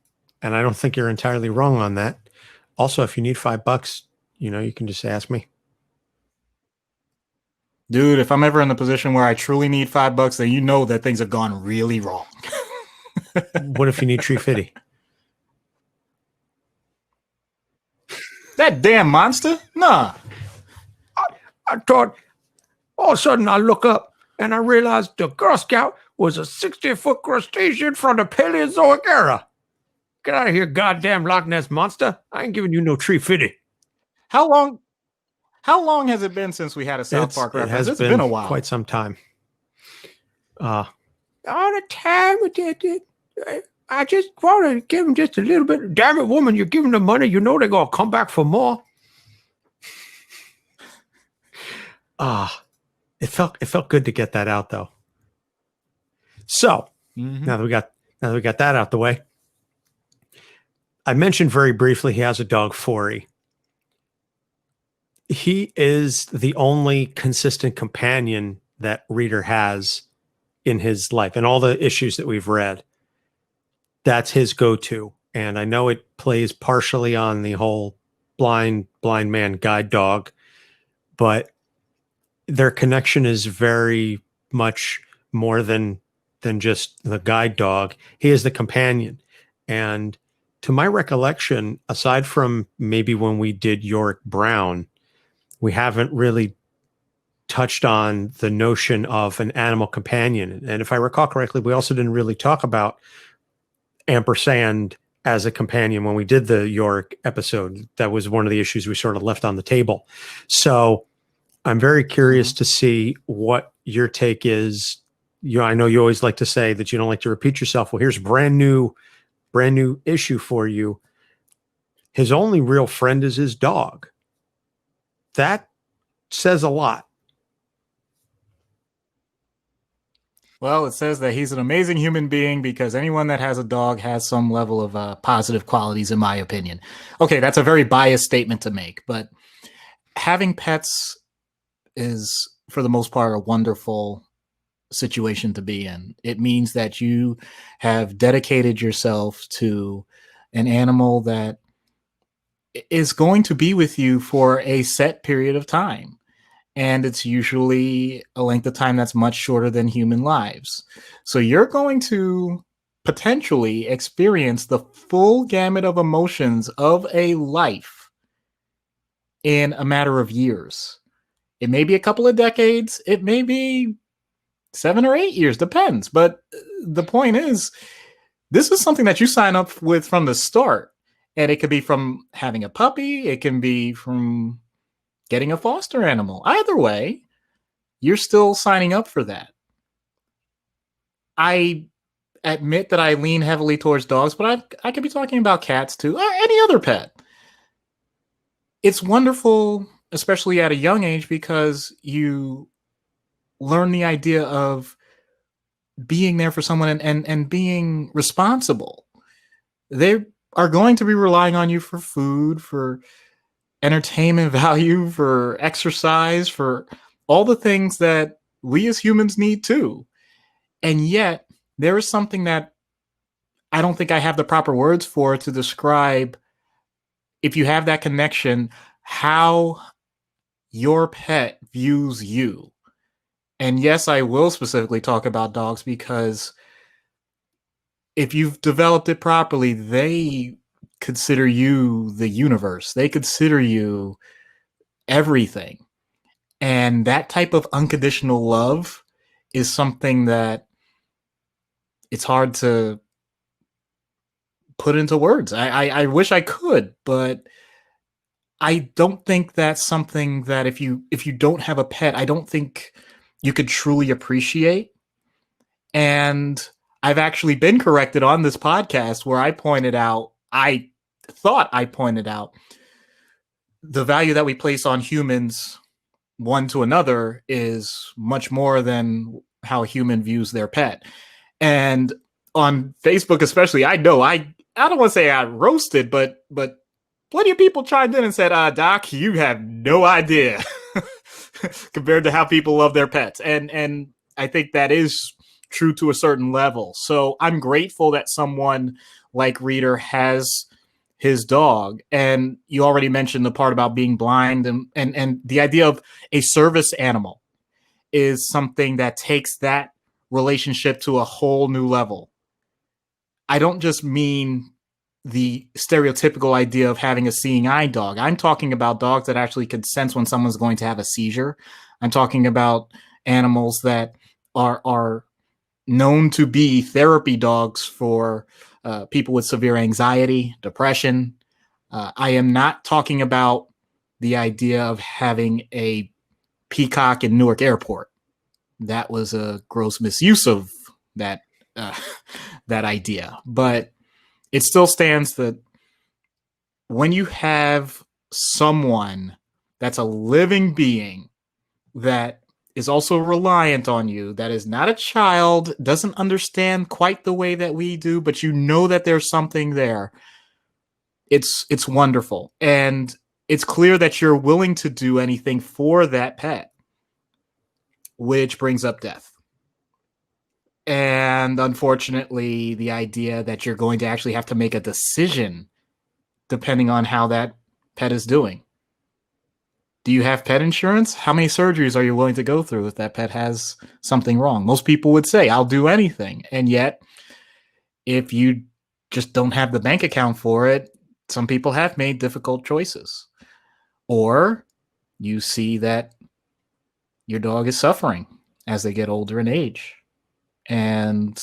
I don't think you're entirely wrong on that. Also, if you need $5, you can just ask me. Dude, if I'm ever in the position where I truly need $5, then you know that things have gone really wrong. What if you need $3.50? That damn monster? Nah. I thought all of a sudden I look up and I realized the Girl Scout was a 60-foot crustacean from the Paleozoic era. Get out of here, goddamn Loch Ness monster. I ain't giving you no $3.50. How long has it been since we had a South Park reference? It's been a while. Quite some time. All the time I just want to give them just a little bit. Damn it, woman, you're giving them money. You know they're going to come back for more. It felt good to get that out, though. So now that we got that out the way, I mentioned very briefly he has a dog, Forey. He is the only consistent companion that Reader has in his life, and all the issues that we've read. That's his go-to. And I know it plays partially on the whole blind man guide dog, but their connection is very much more than just the guide dog. He is the companion. And to my recollection, aside from maybe when we did Yorick Brown, we haven't really touched on the notion of an animal companion. And if I recall correctly, we also didn't really talk about Ampersand as a companion when we did the Yorick episode. That was one of the issues we sort of left on the table. So I'm very curious to see what your take is. I know you always like to say that you don't like to repeat yourself. Well, here's a brand new issue for you. His only real friend is his dog. That says a lot. Well, it says that he's an amazing human being because anyone that has a dog has some level of positive qualities, in my opinion. Okay, that's a very biased statement to make, but having pets is, for the most part, a wonderful situation to be in. It means that you have dedicated yourself to an animal that is going to be with you for a set period of time. And it's usually a length of time that's much shorter than human lives. So you're going to potentially experience the full gamut of emotions of a life in a matter of years. It may be a couple of decades. It may be 7 or 8 years, depends. But the point is, this is something that you sign up with from the start. And it could be from having a puppy. It can be from getting a foster animal. Either way, you're still signing up for that. I admit that I lean heavily towards dogs, but I could be talking about cats too, or any other pet. It's wonderful, especially at a young age, because you learn the idea of being there for someone and being responsible. They are going to be relying on you for food, for entertainment value, for exercise, for all the things that we as humans need too. And yet there is something that I don't think I have the proper words for to describe, if you have that connection, how your pet views you. And yes, I will specifically talk about dogs because if you've developed it properly, they consider you the universe. They consider you everything. And that type of unconditional love is something that it's hard to put into words. I wish I could, but I don't think that's something that if you don't have a pet, I don't think you could truly appreciate. And I've actually been corrected on this podcast where I thought I pointed out the value that we place on humans one to another is much more than how a human views their pet. And on Facebook especially, I know I don't want to say I roasted, but plenty of people chimed in and said, Doc, you have no idea compared to how people love their pets. And I think that is true to a certain level. So I'm grateful that someone like Reader has his dog. And you already mentioned the part about being blind and the idea of a service animal is something that takes that relationship to a whole new level. I don't just mean the stereotypical idea of having a seeing eye dog. I'm talking about dogs that actually can sense when someone's going to have a seizure. I'm talking about animals that are known to be therapy dogs for people with severe anxiety, depression. I am not talking about the idea of having a peacock in Newark Airport. That was a gross misuse of that that idea. But it still stands that when you have someone that's a living being that is also reliant on you, that is not a child, doesn't understand quite the way that we do, but you know that there's something there. It's wonderful. And it's clear that you're willing to do anything for that pet, which brings up death. And unfortunately, the idea that you're going to actually have to make a decision depending on how that pet is doing. Do you have pet insurance? How many surgeries are you willing to go through if that pet has something wrong? Most people would say, I'll do anything. And yet, if you just don't have the bank account for it, some people have made difficult choices. Or you see that your dog is suffering as they get older in age. And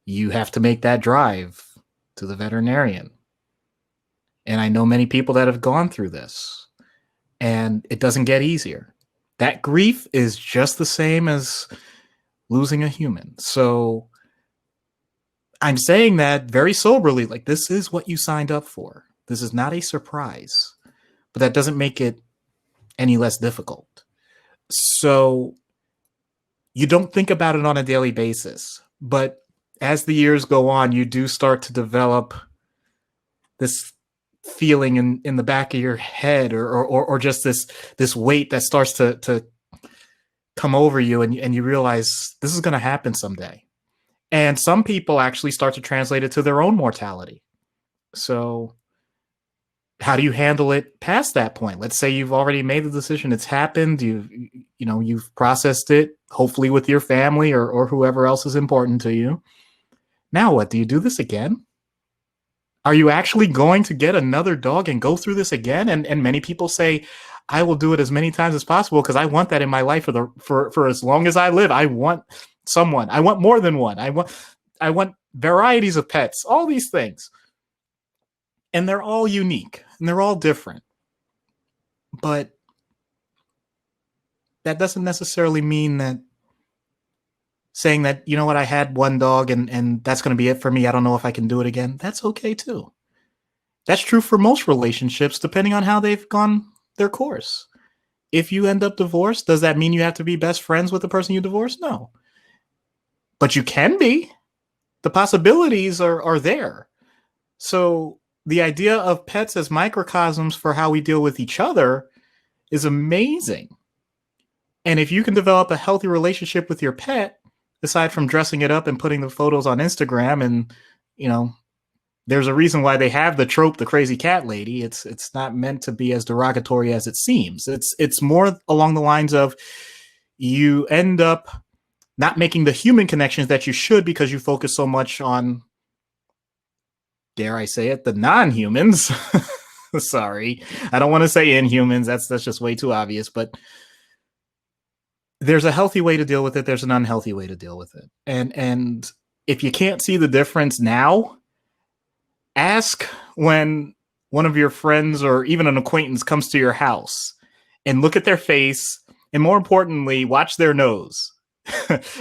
you have to make that drive to the veterinarian. And I know many people that have gone through this, and it doesn't get easier. That grief is just the same as losing a human. So I'm saying that very soberly, like this is what you signed up for. This is not a surprise, but that doesn't make it any less difficult. So you don't think about it on a daily basis, but as the years go on, you do start to develop this feeling in the back of your head or just this weight that starts to come over you, and you realize this is going to happen someday. And some people actually start to translate it to their own mortality. So how do you handle it past that point? Let's say you've already made the decision. It's happened. You've processed it, hopefully with your family or whoever else is important to you. Now what? Do you do this again? Are you actually going to get another dog and go through this again? And many people say, I will do it as many times as possible because I want that in my life for as long as I live. I want someone. I want more than one. I want varieties of pets, all these things. And they're all unique and they're all different. But that doesn't necessarily mean that saying that, you know what, I had one dog and that's going to be it for me. I don't know if I can do it again. That's okay too. That's true for most relationships, depending on how they've gone their course. If you end up divorced, does that mean you have to be best friends with the person you divorced? No. But you can be. The possibilities are there. So the idea of pets as microcosms for how we deal with each other is amazing. And if you can develop a healthy relationship with your pet, aside from dressing it up and putting the photos on Instagram, and, there's a reason why they have the trope, the crazy cat lady. It's not meant to be as derogatory as it seems. It's more along the lines of you end up not making the human connections that you should because you focus so much on, dare I say it, the non-humans. Sorry, I don't want to say inhumans. That's just way too obvious. But there's a healthy way to deal with it. There's an unhealthy way to deal with it. And if you can't see the difference now, ask when one of your friends or even an acquaintance comes to your house and look at their face. And more importantly, watch their nose.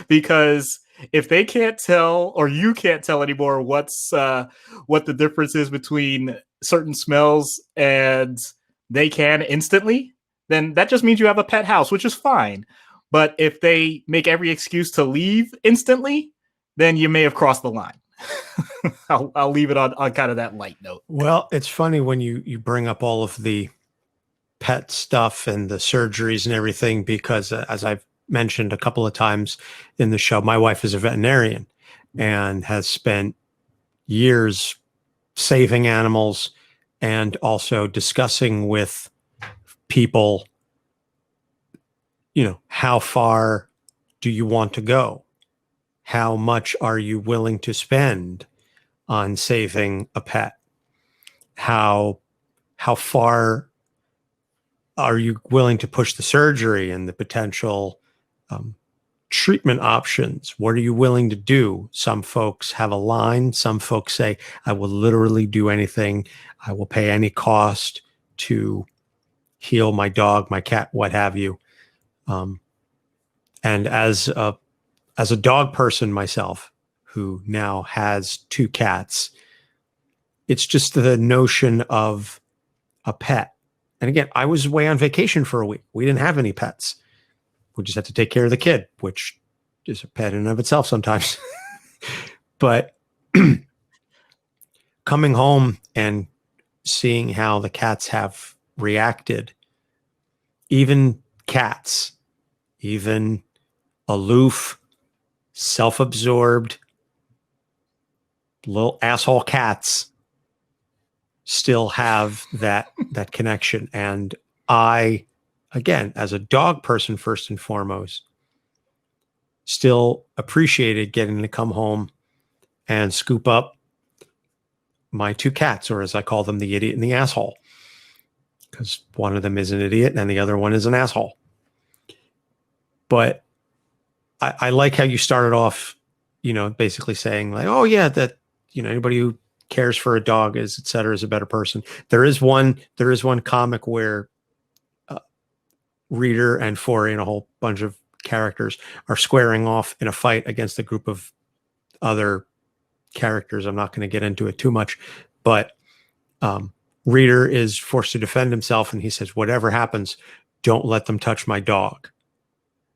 Because if they can't tell, or you can't tell anymore what the difference is between certain smells, and they can instantly, then that just means you have a pet house, which is fine. But if they make every excuse to leave instantly, then you may have crossed the line. I'll leave it on kind of that light note. Well, it's funny when you bring up all of the pet stuff and the surgeries and everything, because as I've mentioned a couple of times in the show, my wife is a veterinarian and has spent years saving animals and also discussing with people, how far do you want to go? How much are you willing to spend on saving a pet? How far are you willing to push the surgery and the potential treatment options? What are you willing to do? Some folks have a line. Some folks say, I will literally do anything. I will pay any cost to heal my dog, my cat, what have you. And as a dog person myself, who now has 2 cats, it's just the notion of a pet. And again, I was away on vacation for a week. We didn't have any pets. We just had to take care of the kid, which is a pet in and of itself sometimes. But coming home and seeing how the cats have reacted, even cats, even aloof, self-absorbed, little asshole cats, still have that connection. And I, again, as a dog person, first and foremost, still appreciated getting to come home and scoop up my 2 cats, or as I call them, the idiot and the asshole, because one of them is an idiot and the other one is an asshole. But I like how you started off, basically saying like, oh yeah, that, anybody who cares for a dog is, et cetera, is a better person. There is one comic where Reader and Forey and a whole bunch of characters are squaring off in a fight against a group of other characters. I'm not going to get into it too much, but Reader is forced to defend himself, and he says, whatever happens, don't let them touch my dog.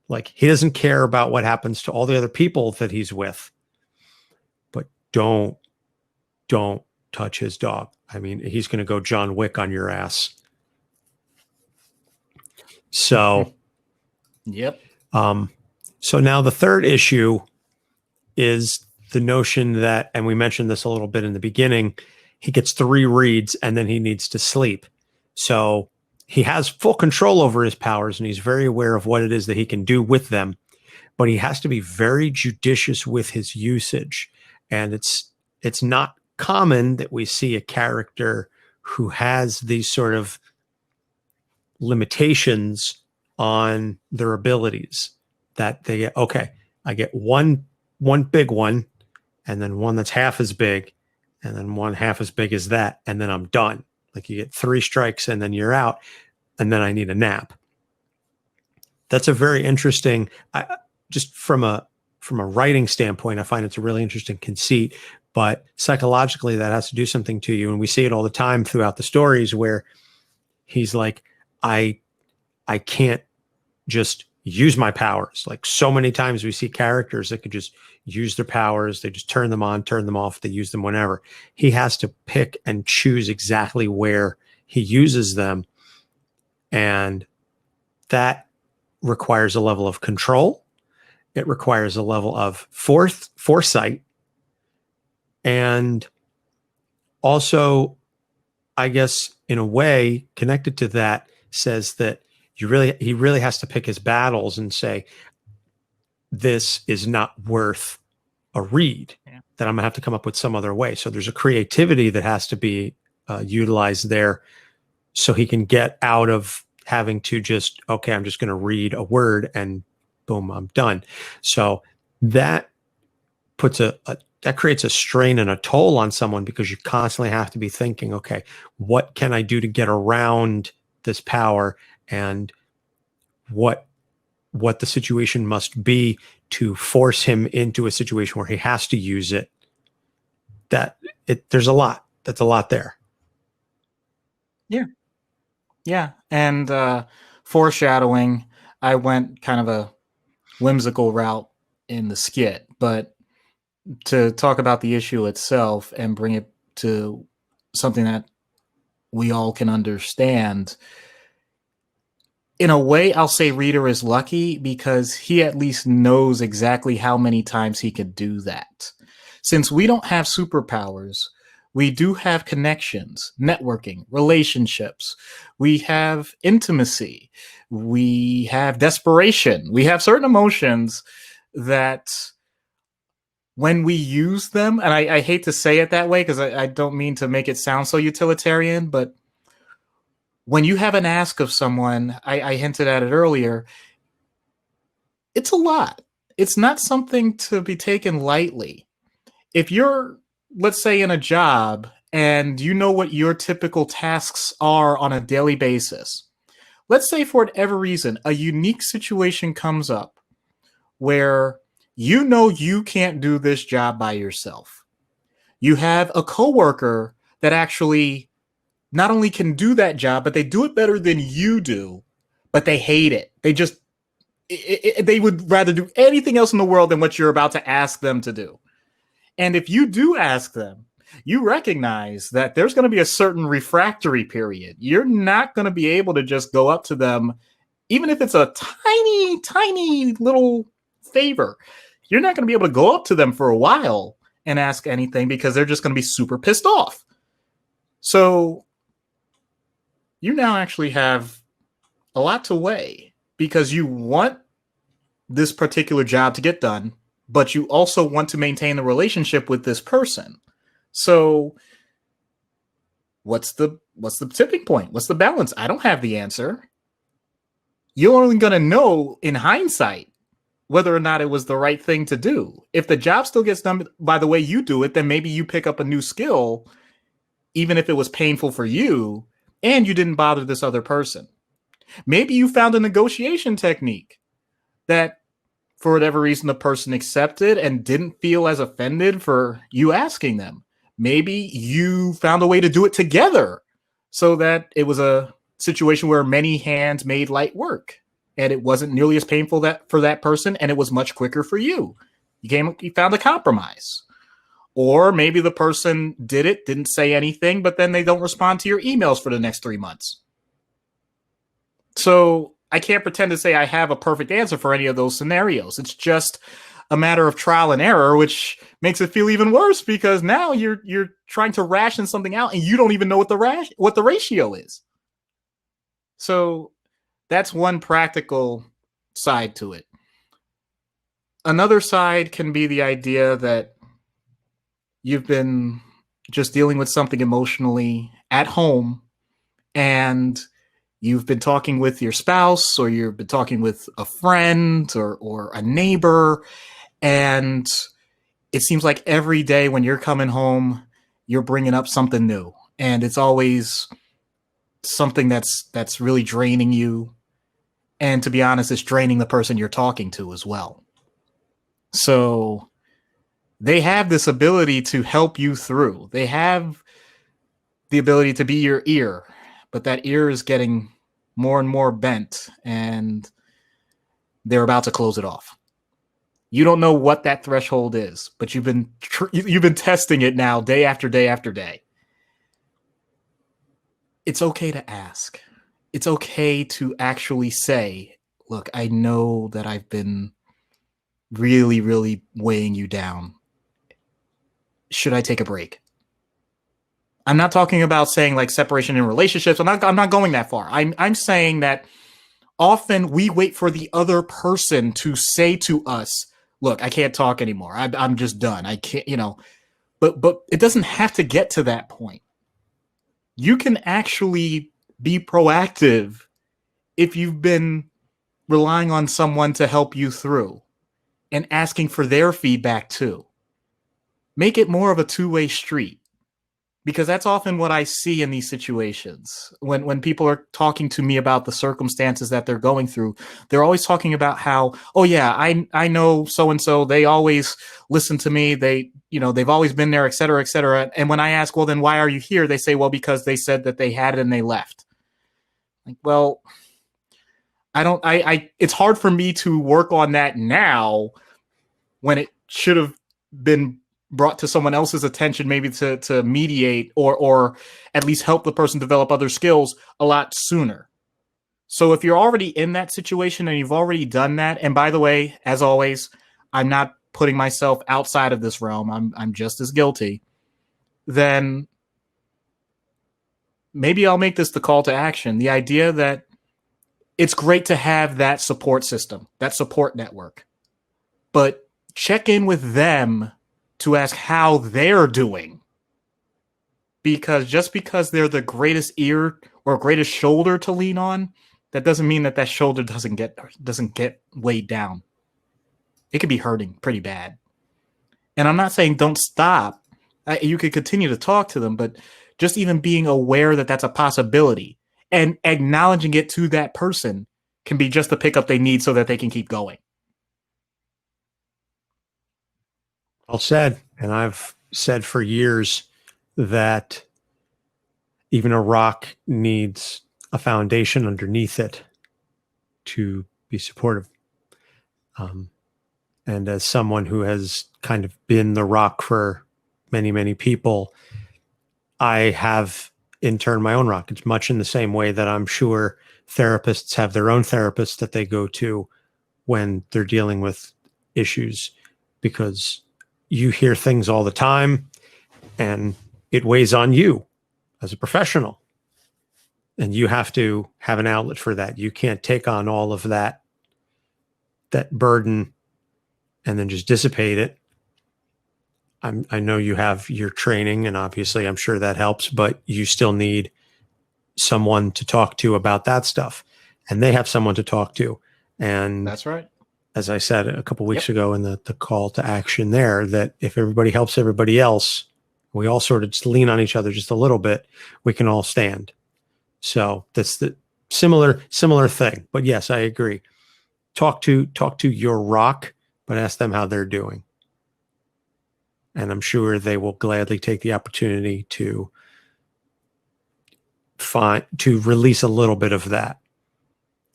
Like, he doesn't care about what happens to all the other people that he's with, but don't touch his dog. I mean, he's going to go John Wick on your ass. So, yep. So now the third issue is the notion that, and we mentioned this a little bit in the beginning, he gets 3 reads and then he needs to sleep. So he has full control over his powers and he's very aware of what it is that he can do with them, but he has to be very judicious with his usage. And it's not common that we see a character who has these sort of limitations on their abilities, that they get, okay, I get one big one, and then one that's half as big, and then one half as big as that, and then I'm done. Like, you get 3 strikes and then you're out, and then I need a nap. That's a very interesting, just from a writing standpoint, I find it's a really interesting conceit, but psychologically that has to do something to you. And we see it all the time throughout the stories where he's like, I can't just use my powers. Like, so many times we see characters that could just use their powers. They just turn them on, turn them off. They use them whenever. He has to pick and choose exactly where he uses them. And that requires a level of control. It requires a level of foresight. And also, I guess, in a way, connected to that, says that he really has to pick his battles and say, this is not worth a read, that I'm gonna have to come up with some other way. So there's a creativity that has to be utilized there, so he can get out of having to just, okay, I'm just going to read a word and boom, I'm done. So that puts that creates a strain and a toll on someone because you constantly have to be thinking, okay, what can I do to get around this power, and what the situation must be to force him into a situation where he has to use it. There's a lot. That's a lot there. Yeah. And foreshadowing, I went kind of a whimsical route in the skit, but to talk about the issue itself and bring it to something that we all can understand, in a way, I'll say Reader is lucky because he at least knows exactly how many times he could do that. Since we don't have superpowers, we do have connections, networking, relationships. We have intimacy. We have desperation. We have certain emotions that when we use them, and I hate to say it that way because I don't mean to make it sound so utilitarian, but when you have an ask of someone, I hinted at it earlier, it's a lot. It's not something to be taken lightly. If you're, let's say, in a job and you know what your typical tasks are on a daily basis, let's say for whatever reason, a unique situation comes up where you know you can't do this job by yourself. You have a coworker that actually not only can do that job, but they do it better than you do, but they hate it. They would rather do anything else in the world than what you're about to ask them to do. And if you do ask them, you recognize that there's going to be a certain refractory period. You're not going to be able to just go up to them, even if it's a tiny, tiny little favor. You're not going to be able to go up to them for a while and ask anything because they're just going to be super pissed off. So you now actually have a lot to weigh because you want this particular job to get done, but you also want to maintain the relationship with this person. So what's the tipping point? What's the balance? I don't have the answer. You're only going to know in hindsight whether or not it was the right thing to do. If the job still gets done by the way you do it, then maybe you pick up a new skill, even if it was painful for you and you didn't bother this other person. Maybe you found a negotiation technique that for whatever reason the person accepted and didn't feel as offended for you asking them. Maybe you found a way to do it together so that it was a situation where many hands made light work and it wasn't nearly as painful that for that person and it was much quicker for you. You found a compromise. Or maybe the person didn't say anything, but then they don't respond to your emails for the next 3 months. So I can't pretend to say I have a perfect answer for any of those scenarios. It's just a matter of trial and error, which makes it feel even worse because now you're trying to ration something out and you don't even know what the ratio is. So that's one practical side to it. Another side can be the idea that you've been just dealing with something emotionally at home and you've been talking with your spouse or you've been talking with a friend or a neighbor, and it seems like every day when you're coming home, you're bringing up something new. And it's always something that's really draining you. And to be honest, it's draining the person you're talking to as well. So they have this ability to help you through. They have the ability to be your ear, but that ear is getting more and more bent and they're about to close it off. You don't know what that threshold is, but you've been testing it now day after day after day. It's okay to ask. It's okay to actually say, look, I know that I've been really, really weighing you down. Should I take a break? I'm not talking about saying like separation in relationships. I'm not going that far. I'm saying that often we wait for the other person to say to us, look, I can't talk anymore. I'm just done. I can't, but it doesn't have to get to that point. You can actually be proactive if you've been relying on someone to help you through and asking for their feedback too. Make it more of a two-way street, because that's often what I see in these situations. When people are talking to me about the circumstances that they're going through, they're always talking about how, oh yeah, I know so and so, they always listen to me, they've always been there, et cetera, et cetera. And when I ask, well, then why are you here? They say, well, because they said that they had it and they left. Like, well, it's hard for me to work on that now when it should have been brought to someone else's attention, maybe to mediate or at least help the person develop other skills a lot sooner. So if you're already in that situation and you've already done that, and by the way, as always, I'm not putting myself outside of this realm, I'm just as guilty, then maybe I'll make this the call to action. The idea that it's great to have that support system, that support network, but check in with them to ask how they're doing. Because just because they're the greatest ear or greatest shoulder to lean on, that doesn't mean that shoulder doesn't get weighed down. It could be hurting pretty bad. And I'm not saying don't stop. You could continue to talk to them, but just even being aware that that's a possibility and acknowledging it to that person can be just the pickup they need so that they can keep going. Well said. And I've said for years that even a rock needs a foundation underneath it to be supportive. And as someone who has kind of been the rock for many, many people, I have in turn my own rock. It's much in the same way that I'm sure therapists have their own therapists that they go to when they're dealing with issues, because you hear things all the time and it weighs on you as a professional. And you have to have an outlet for that. You can't take on all of that burden and then just dissipate it. I know you have your training, and obviously I'm sure that helps, but you still need someone to talk to about that stuff. And they have someone to talk to. And that's right. As I said a couple of weeks ago in the call to action there, that if everybody helps everybody else, we all sort of just lean on each other just a little bit, we can all stand. So that's the similar thing. But yes, I agree. Talk to your rock, but ask them how they're doing. And I'm sure they will gladly take the opportunity to release a little bit of that.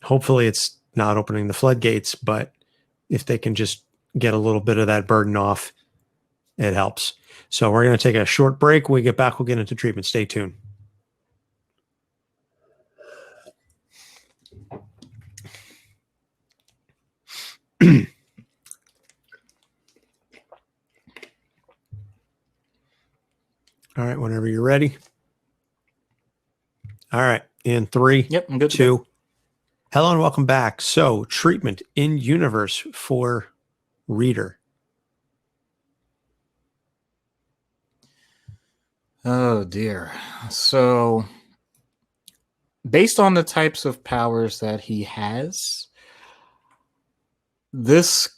Hopefully it's not opening the floodgates, but if they can just get a little bit of that burden off, it helps. So we're going to take a short break. When we get back, we'll get into treatment. Stay tuned. All right, whenever you're ready. All right, in 3, Yep, I'm good. 2. Hello and welcome back. So, treatment in universe for reader. Oh dear. So, based on the types of powers that he has, this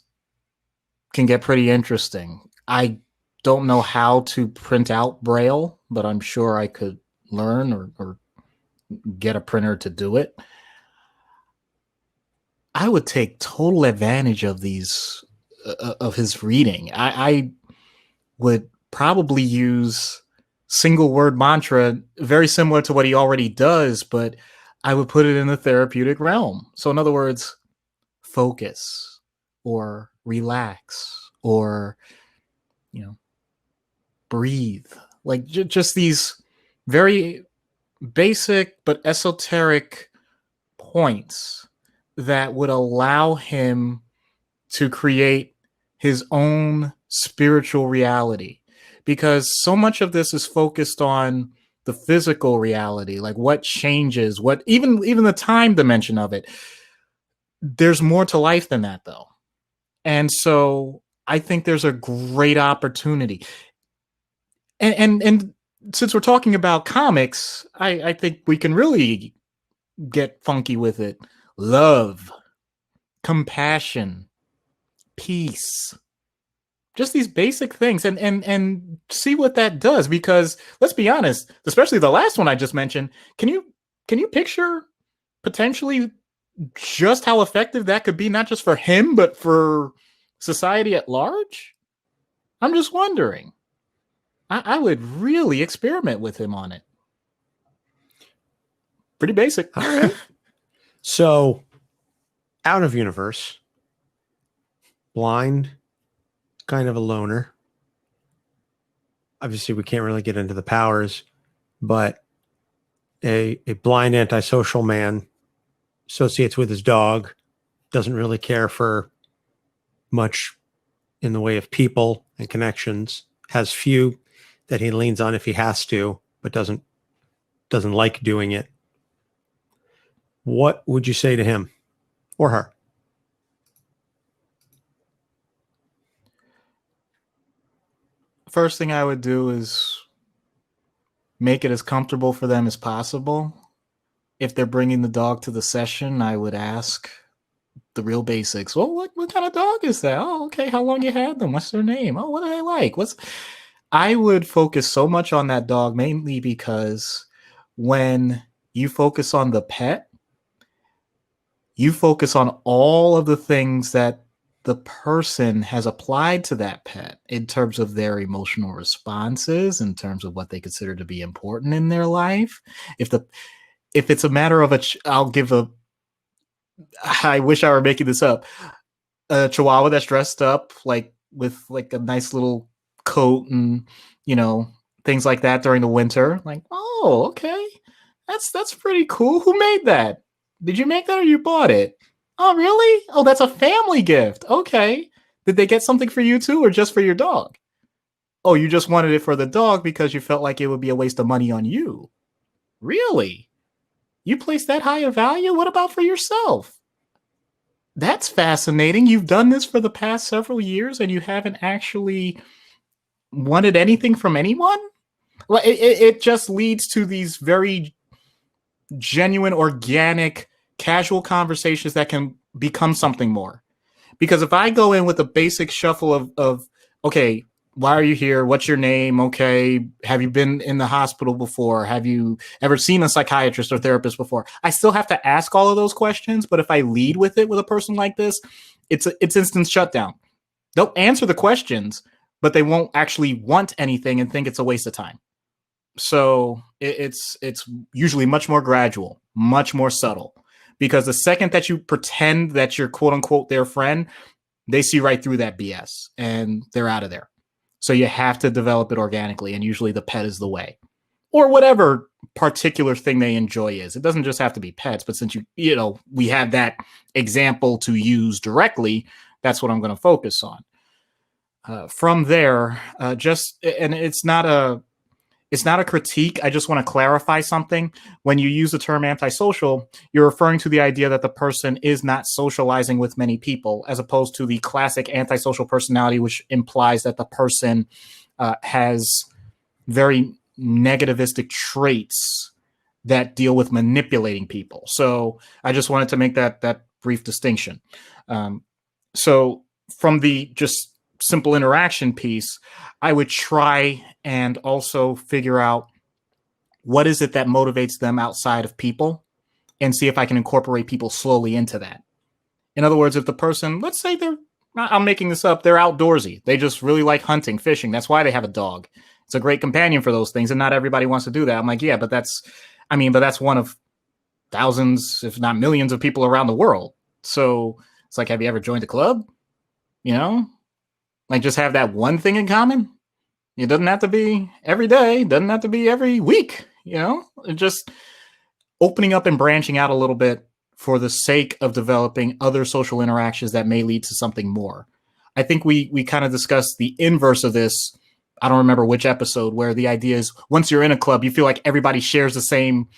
can get pretty interesting. I don't know how to print out Braille, but I'm sure I could learn or get a printer to do it. I would take total advantage of these, of his reading. I would probably use single word mantra, very similar to what he already does, but I would put it in the therapeutic realm. So in other words, focus or relax or, breathe. Like just these very basic but esoteric points that would allow him to create his own spiritual reality, because so much of this is focused on the physical reality, like what changes, what even the time dimension of it. There's more to life than that, though. And so I think there's a great opportunity. And since we're talking about comics, I think we can really get funky with it. Love. compassion, peace, just these basic things, and see what that does. Because let's be honest, especially the last one I just mentioned, can you picture potentially just how effective that could be, not just for him, but for society at large? I'm just wondering. I would really experiment with him on it. Pretty basic. All right. So, out of universe, blind, kind of a loner. Obviously, we can't really get into the powers, but a blind antisocial man associates with his dog, doesn't really care for much in the way of people and connections, has few that he leans on if he has to, but doesn't like doing it. What would you say to him or her? First thing I would do is make it as comfortable for them as possible. If they're bringing the dog to the session, I would ask the real basics. Well, what kind of dog is that? Oh, okay. How long you had them? What's their name? Oh, what do they like? I would focus so much on that dog, mainly because when you focus on the pet, you focus on all of the things that the person has applied to that pet in terms of their emotional responses, in terms of what they consider to be important in their life. If it's a matter of I wish I were making this up, a Chihuahua that's dressed up like with like a nice little coat and, things like that during the winter. Like, oh, okay. That's pretty cool. Who made that? Did you make that or you bought it? Oh, really? Oh, that's a family gift. Okay. Did they get something for you too, or just for your dog? Oh, you just wanted it for the dog because you felt like it would be a waste of money on you. Really? You place that high a value? What about for yourself? That's fascinating. You've done this for the past several years and you haven't actually wanted anything from anyone? Well, it just leads to these very genuine, organic, casual conversations that can become something more. Because if I go in with a basic shuffle of okay, why are you here? What's your name? Okay, have you been in the hospital before? Have you ever seen a psychiatrist or therapist before? I still have to ask all of those questions, but if I lead with it with a person like this, it's instant shutdown. They'll answer the questions, but they won't actually want anything and think it's a waste of time. So it's usually much more gradual, much more subtle, because the second that you pretend that you're quote unquote their friend, they see right through that BS and they're out of there. So you have to develop it organically, and usually the pet is the way, or whatever particular thing they enjoy is. It doesn't just have to be pets, but since we have that example to use directly, that's what I'm going to focus on. From there, and it's not a critique. I just want to clarify something. When you use the term antisocial, you're referring to the idea that the person is not socializing with many people, as opposed to the classic antisocial personality, which implies that the person has very negativistic traits that deal with manipulating people. So I just wanted to make that brief distinction. So from the just simple interaction piece, I would try and also figure out what is it that motivates them outside of people, and see if I can incorporate people slowly into that. In other words, if the person, let's say I'm making this up, they're outdoorsy. They just really like hunting, fishing. That's why they have a dog. It's a great companion for those things. And not everybody wants to do that. I'm like, yeah, but that's one of thousands, if not millions of people around the world. So it's like, have you ever joined a club? Like just have that one thing in common. It doesn't have to be every day. It doesn't have to be every week. Just opening up and branching out a little bit for the sake of developing other social interactions that may lead to something more. I think we kind of discussed the inverse of this. I don't remember which episode, where the idea is once you're in a club, you feel like everybody shares the same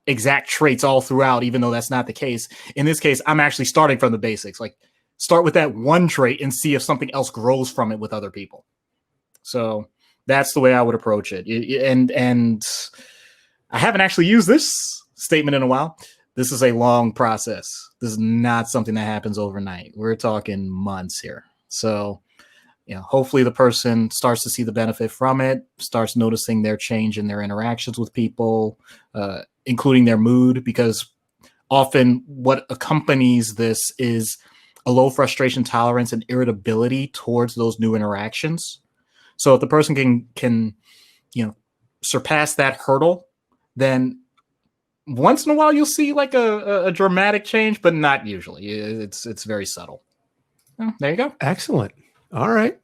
exact traits all throughout, even though that's not the case. In this case, I'm actually starting from the basics. Like, start with that one trait and see if something else grows from it with other people. So that's the way I would approach it. And I haven't actually used this statement in a while. this is a long process. This is not something that happens overnight. We're talking months here. So, hopefully the person starts to see the benefit from it, starts noticing their change in their interactions with people, including their mood, because often what accompanies this is a low frustration tolerance and irritability towards those new interactions. So if the person can surpass that hurdle, then once in a while you'll see like a dramatic change, but not usually. It's very subtle. Oh, there you go. Excellent. All right.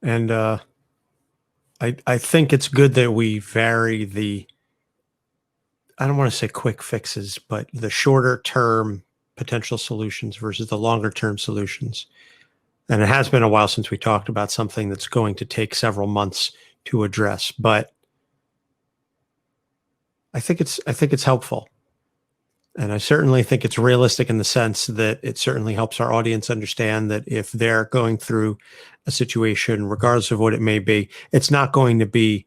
And I think it's good that we vary the, I don't want to say quick fixes, but the shorter term potential solutions versus the longer term solutions. And it has been a while since we talked about something that's going to take several months to address, but I think it's helpful. And I certainly think it's realistic in the sense that it certainly helps our audience understand that if they're going through a situation, regardless of what it may be, it's not going to be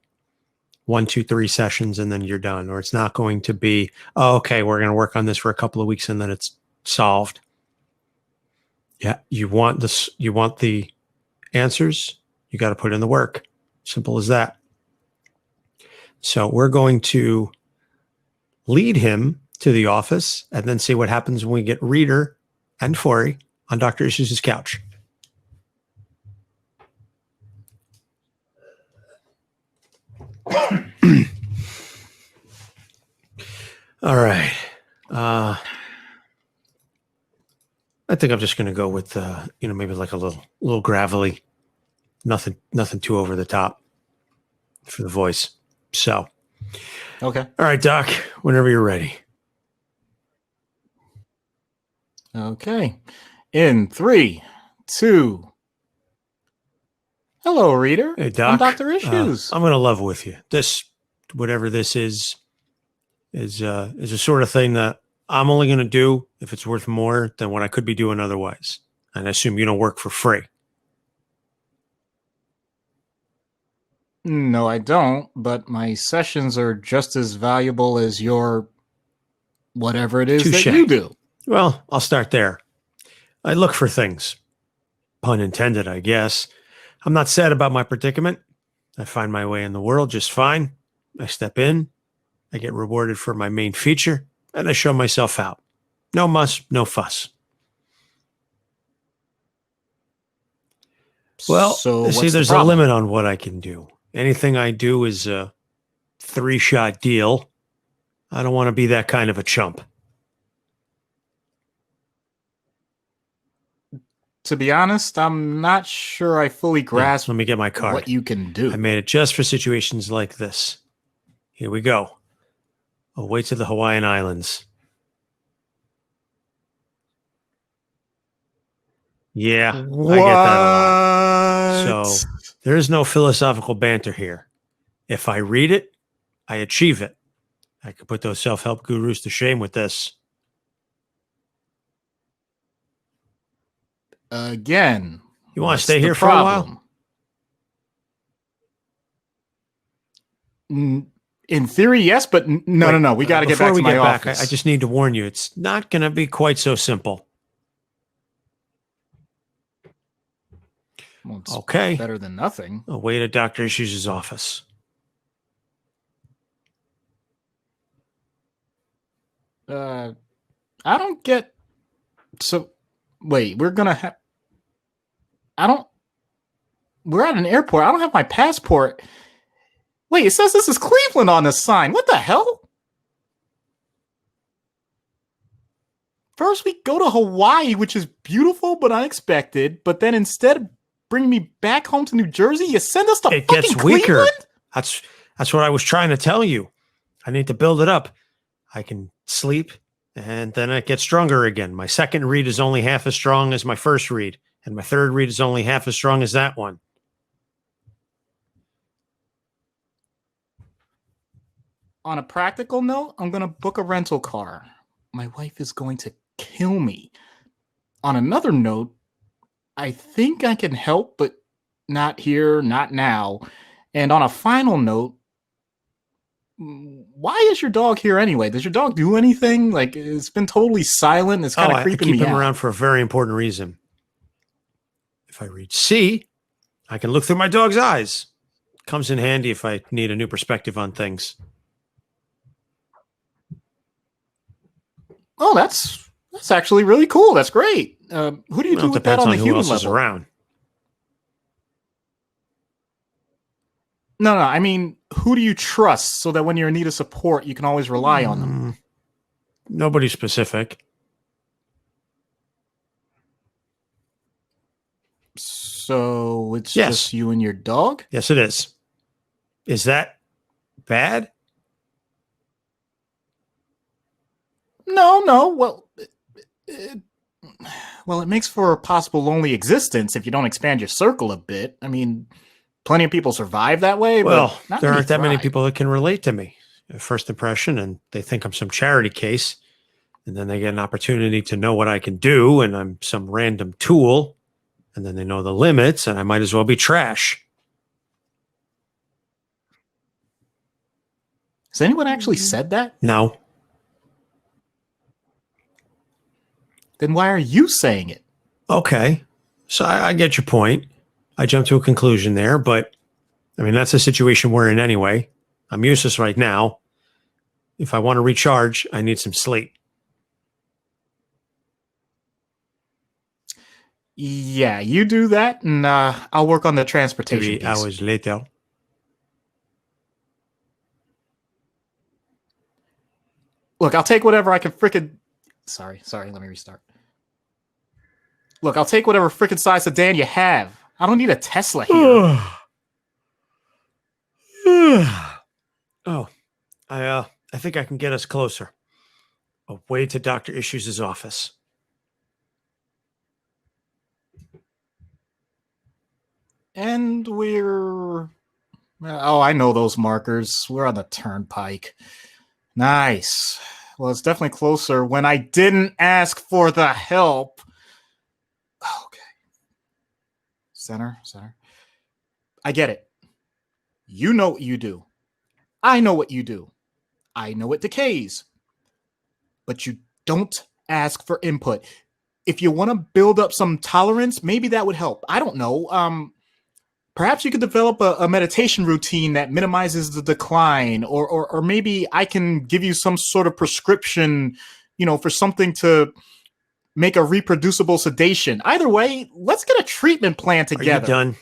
1, 2, 3 sessions and then you're done, or it's not going to be, oh, okay, we're going to work on this for a couple of weeks and then it's solved. Yeah, you want this, you want the answers, you got to put in the work. Simple as that. So we're going to lead him to the office and then see what happens when we get Reader and Forey on Dr. Issues' couch. All right. I think I'm just going to go with, maybe like a little gravelly, nothing too over the top for the voice. So, okay. All right, Doc, whenever you're ready. Okay. In 3, 2. Hello, Reader. Hey, Doc. I'm Dr. Issues. I'm going to level with you. This, whatever this is a sort of thing that I'm only going to do if it's worth more than what I could be doing otherwise. And I assume you don't work for free. No, I don't, but my sessions are just as valuable as your whatever it is Touché. that you do. Well, I'll start there. I look for things. Pun intended, I guess. I'm not sad about my predicament. I find my way in the world just fine. I step in. I get rewarded for my main feature, and I show myself out. No muss, no fuss. Well, so see, there's a limit on what I can do. Anything I do is a 3-shot deal. I don't want to be that kind of a chump. To be honest, I'm not sure I fully grasp Let me get my card. what you can do. I made it just for situations like this. Here we go. Away to the Hawaiian Islands. Yeah, what? I get that a lot. So there is no philosophical banter here. If I read it, I achieve it. I could put those self-help gurus to shame with this. Again, you want to stay here for a while? In theory, yes, but no. We got to get back to my office. I just need to warn you, it's not going to be quite so simple. Well, it's okay. Better than nothing. Away to Dr. Issues' office. I don't get. So, wait, we're going to have. We're at an airport. I don't have my passport. Wait, it says this is Cleveland on the sign. What the hell? First, we go to Hawaii, which is beautiful but unexpected. But then instead of bringing me back home to New Jersey, you send us to it fucking gets weaker. Cleveland? That's what I was trying to tell you. I need to build it up. I can sleep, and then it gets stronger again. My second read is only half as strong as my first read, and my third read is only half as strong as that one. On a practical note, I'm going to book a rental car. My wife is going to kill me. On another note, I think I can help, but not here, not now. And on a final note, why is your dog here anyway? Does your dog do anything? Like, it's been totally silent. It's kind of I creeping keep me him out. around for a very important reason. If I read C, I can look through my dog's eyes. Comes in handy if I need a new perspective on things. Oh, that's actually really cool. That's great. Who do you Well, do it with that depends on on the who human else is level? around. No, I mean, who do you trust so that when you're in need of support, you can always rely on them? Nobody specific. So it's Yes. just you and your dog? Yes, it is. Is that bad? No. Well, it makes for a possible lonely existence if you don't expand your circle a bit. I mean, plenty of people survive that way. Well, but not there aren't that many thrive. people that can relate to me. At first impression, and they think I'm some charity case. And then they get an opportunity to know what I can do, and I'm some random tool. And then they know the limits, and I might as well be trash. Has anyone actually said that? No. Then why are you saying it? Okay. So I get your point. I jumped to a conclusion there, but I mean, that's the situation we're in anyway. I'm useless right now. If I want to recharge, I need some sleep. Yeah, you do that, and I'll work on the transportation 3 piece. hours later. Look, I'll take whatever I can frickin'... Sorry, let me restart. Look, I'll take whatever frickin' size sedan you have. I don't need a Tesla here. Oh, I think I can get us closer. Away to Dr. Issues' office. And we're... Oh, I know those markers. We're on the turnpike. Nice. Well, it's definitely closer when I didn't ask for the help. Okay. Center. I get it. You know what you do. I know what you do. I know it decays. But you don't ask for input. If you want to build up some tolerance, maybe that would help. I don't know. Perhaps you could develop a meditation routine that minimizes the decline, or maybe I can give you some sort of prescription, for something to make a reproducible sedation. Either way, let's get a treatment plan together. Are you done?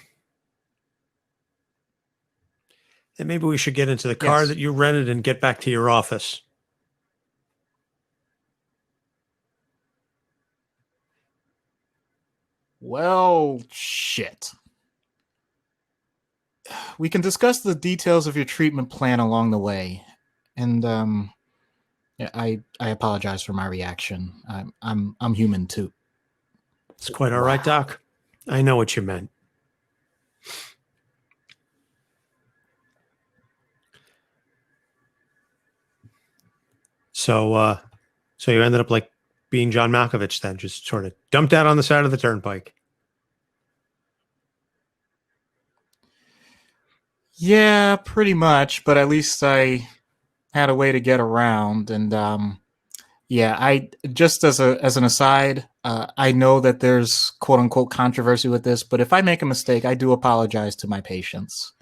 Then maybe we should get into the car Yes. that you rented and get back to your office. Well, shit. We can discuss the details of your treatment plan along the way. And yeah, I apologize for my reaction. I'm human too. It's quite all right, Doc. I know what you meant. So you ended up like being John Malkovich then, just sort of dumped out on the side of the turnpike. Yeah, pretty much, but at least I had a way to get around. And yeah, I just as an aside, I know that there's quote unquote controversy with this, but if I make a mistake, I do apologize to my patients.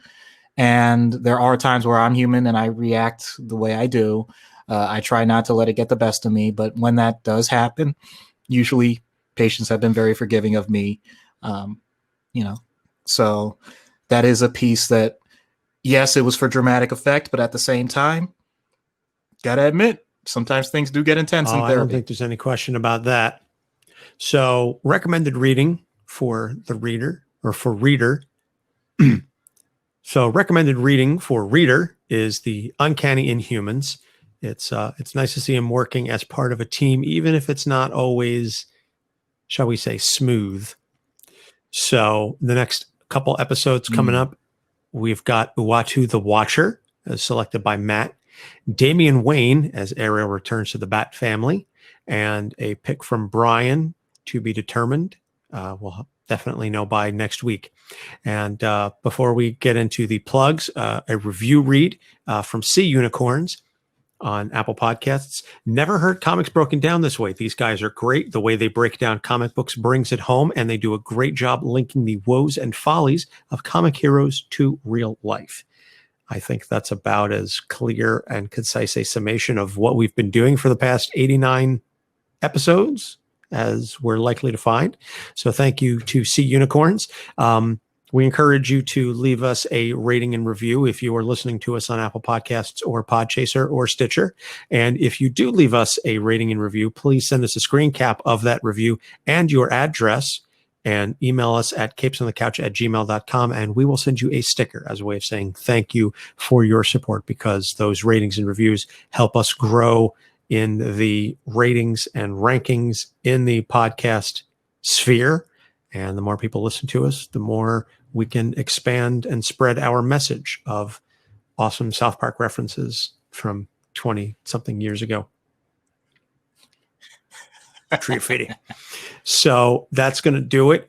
And there are times where I'm human and I react the way I do. I try not to let it get the best of me, but when that does happen, usually patients have been very forgiving of me. So that is a piece that, yes, it was for dramatic effect, but at the same time, gotta admit, sometimes things do get intense in therapy. I don't think there's any question about that. So recommended reading for the reader or for reader. So recommended reading for reader is The Uncanny Inhumans. It's nice to see him working as part of a team, even if it's not always, shall we say, smooth. So the next couple episodes coming up, we've got Uatu the Watcher, as selected by Matt, Damian Wayne as Ariel returns to the Bat family, and a pick from Brian to be determined. We'll definitely know by next week. And before we get into the plugs, a review read from Sea Unicorns on Apple Podcasts. Never heard comics broken down this way. These guys are great. The way they break down comic books brings it home, and they do a great job linking the woes and follies of comic heroes to real life. I think that's about as clear and concise a summation of what we've been doing for the past 89 episodes as we're likely to find. So thank you to Sea Unicorns. We encourage you to leave us a rating and review if you are listening to us on Apple Podcasts or Podchaser or Stitcher. And if you do leave us a rating and review, please send us a screen cap of that review and your address and email us at capesonthecouch@gmail.com, and we will send you a sticker as a way of saying thank you for your support, because those ratings and reviews help us grow in the ratings and rankings in the podcast sphere. And the more people listen to us, the more we can expand and spread our message of awesome South Park references from 20-something years ago. Tree of fitting. So that's going to do it.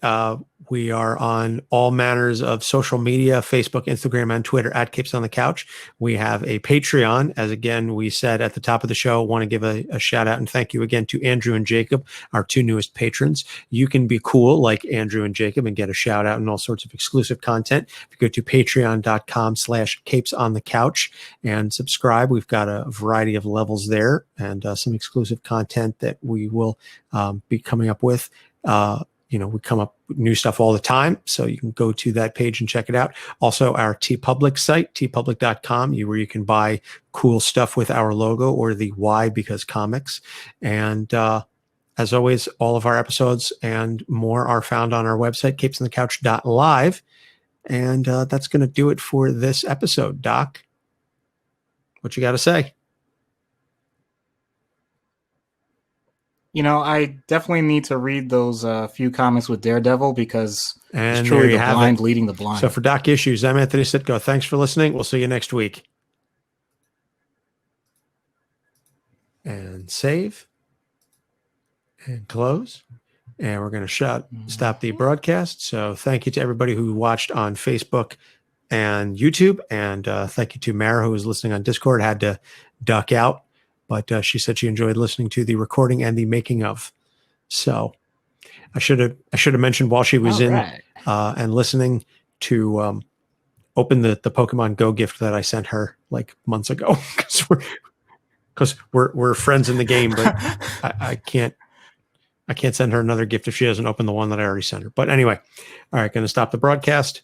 We are on all manners of social media, Facebook, Instagram, and Twitter at Capes on the Couch. We have a Patreon. As again, we said at the top of the show, want to give a shout out and thank you again to Andrew and Jacob, our two newest patrons. You can be cool like Andrew and Jacob and get a shout out and all sorts of exclusive content. If you go to patreon.com/Capes on the Couch and subscribe, we've got a variety of levels there and some exclusive content that we will be coming up with. We come up with new stuff all the time, so you can go to that page and check it out. Also, our TeePublic site, teepublic.com, where you can buy cool stuff with our logo or the Why Because Comics. And as always, all of our episodes and more are found on our website, capesonthecouch.live. And that's going to do it for this episode. Doc, what you got to say? I definitely need to read those few comics with Daredevil, because And it's truly there you the have blind it. leading the blind. So for Doc Issues, I'm Anthony Sitko. Thanks for listening. We'll see you next week. And save. And close. And we're going to stop the broadcast. So thank you to everybody who watched on Facebook and YouTube. And thank you to Mara, who was listening on Discord, had to duck out. But she said she enjoyed listening to the recording and the making of. So I should have mentioned while she was and listening to open the Pokemon Go gift that I sent her like months ago, because we're friends in the game, but I can't send her another gift if she doesn't open the one that I already sent her. But anyway, all right, going to stop the broadcast.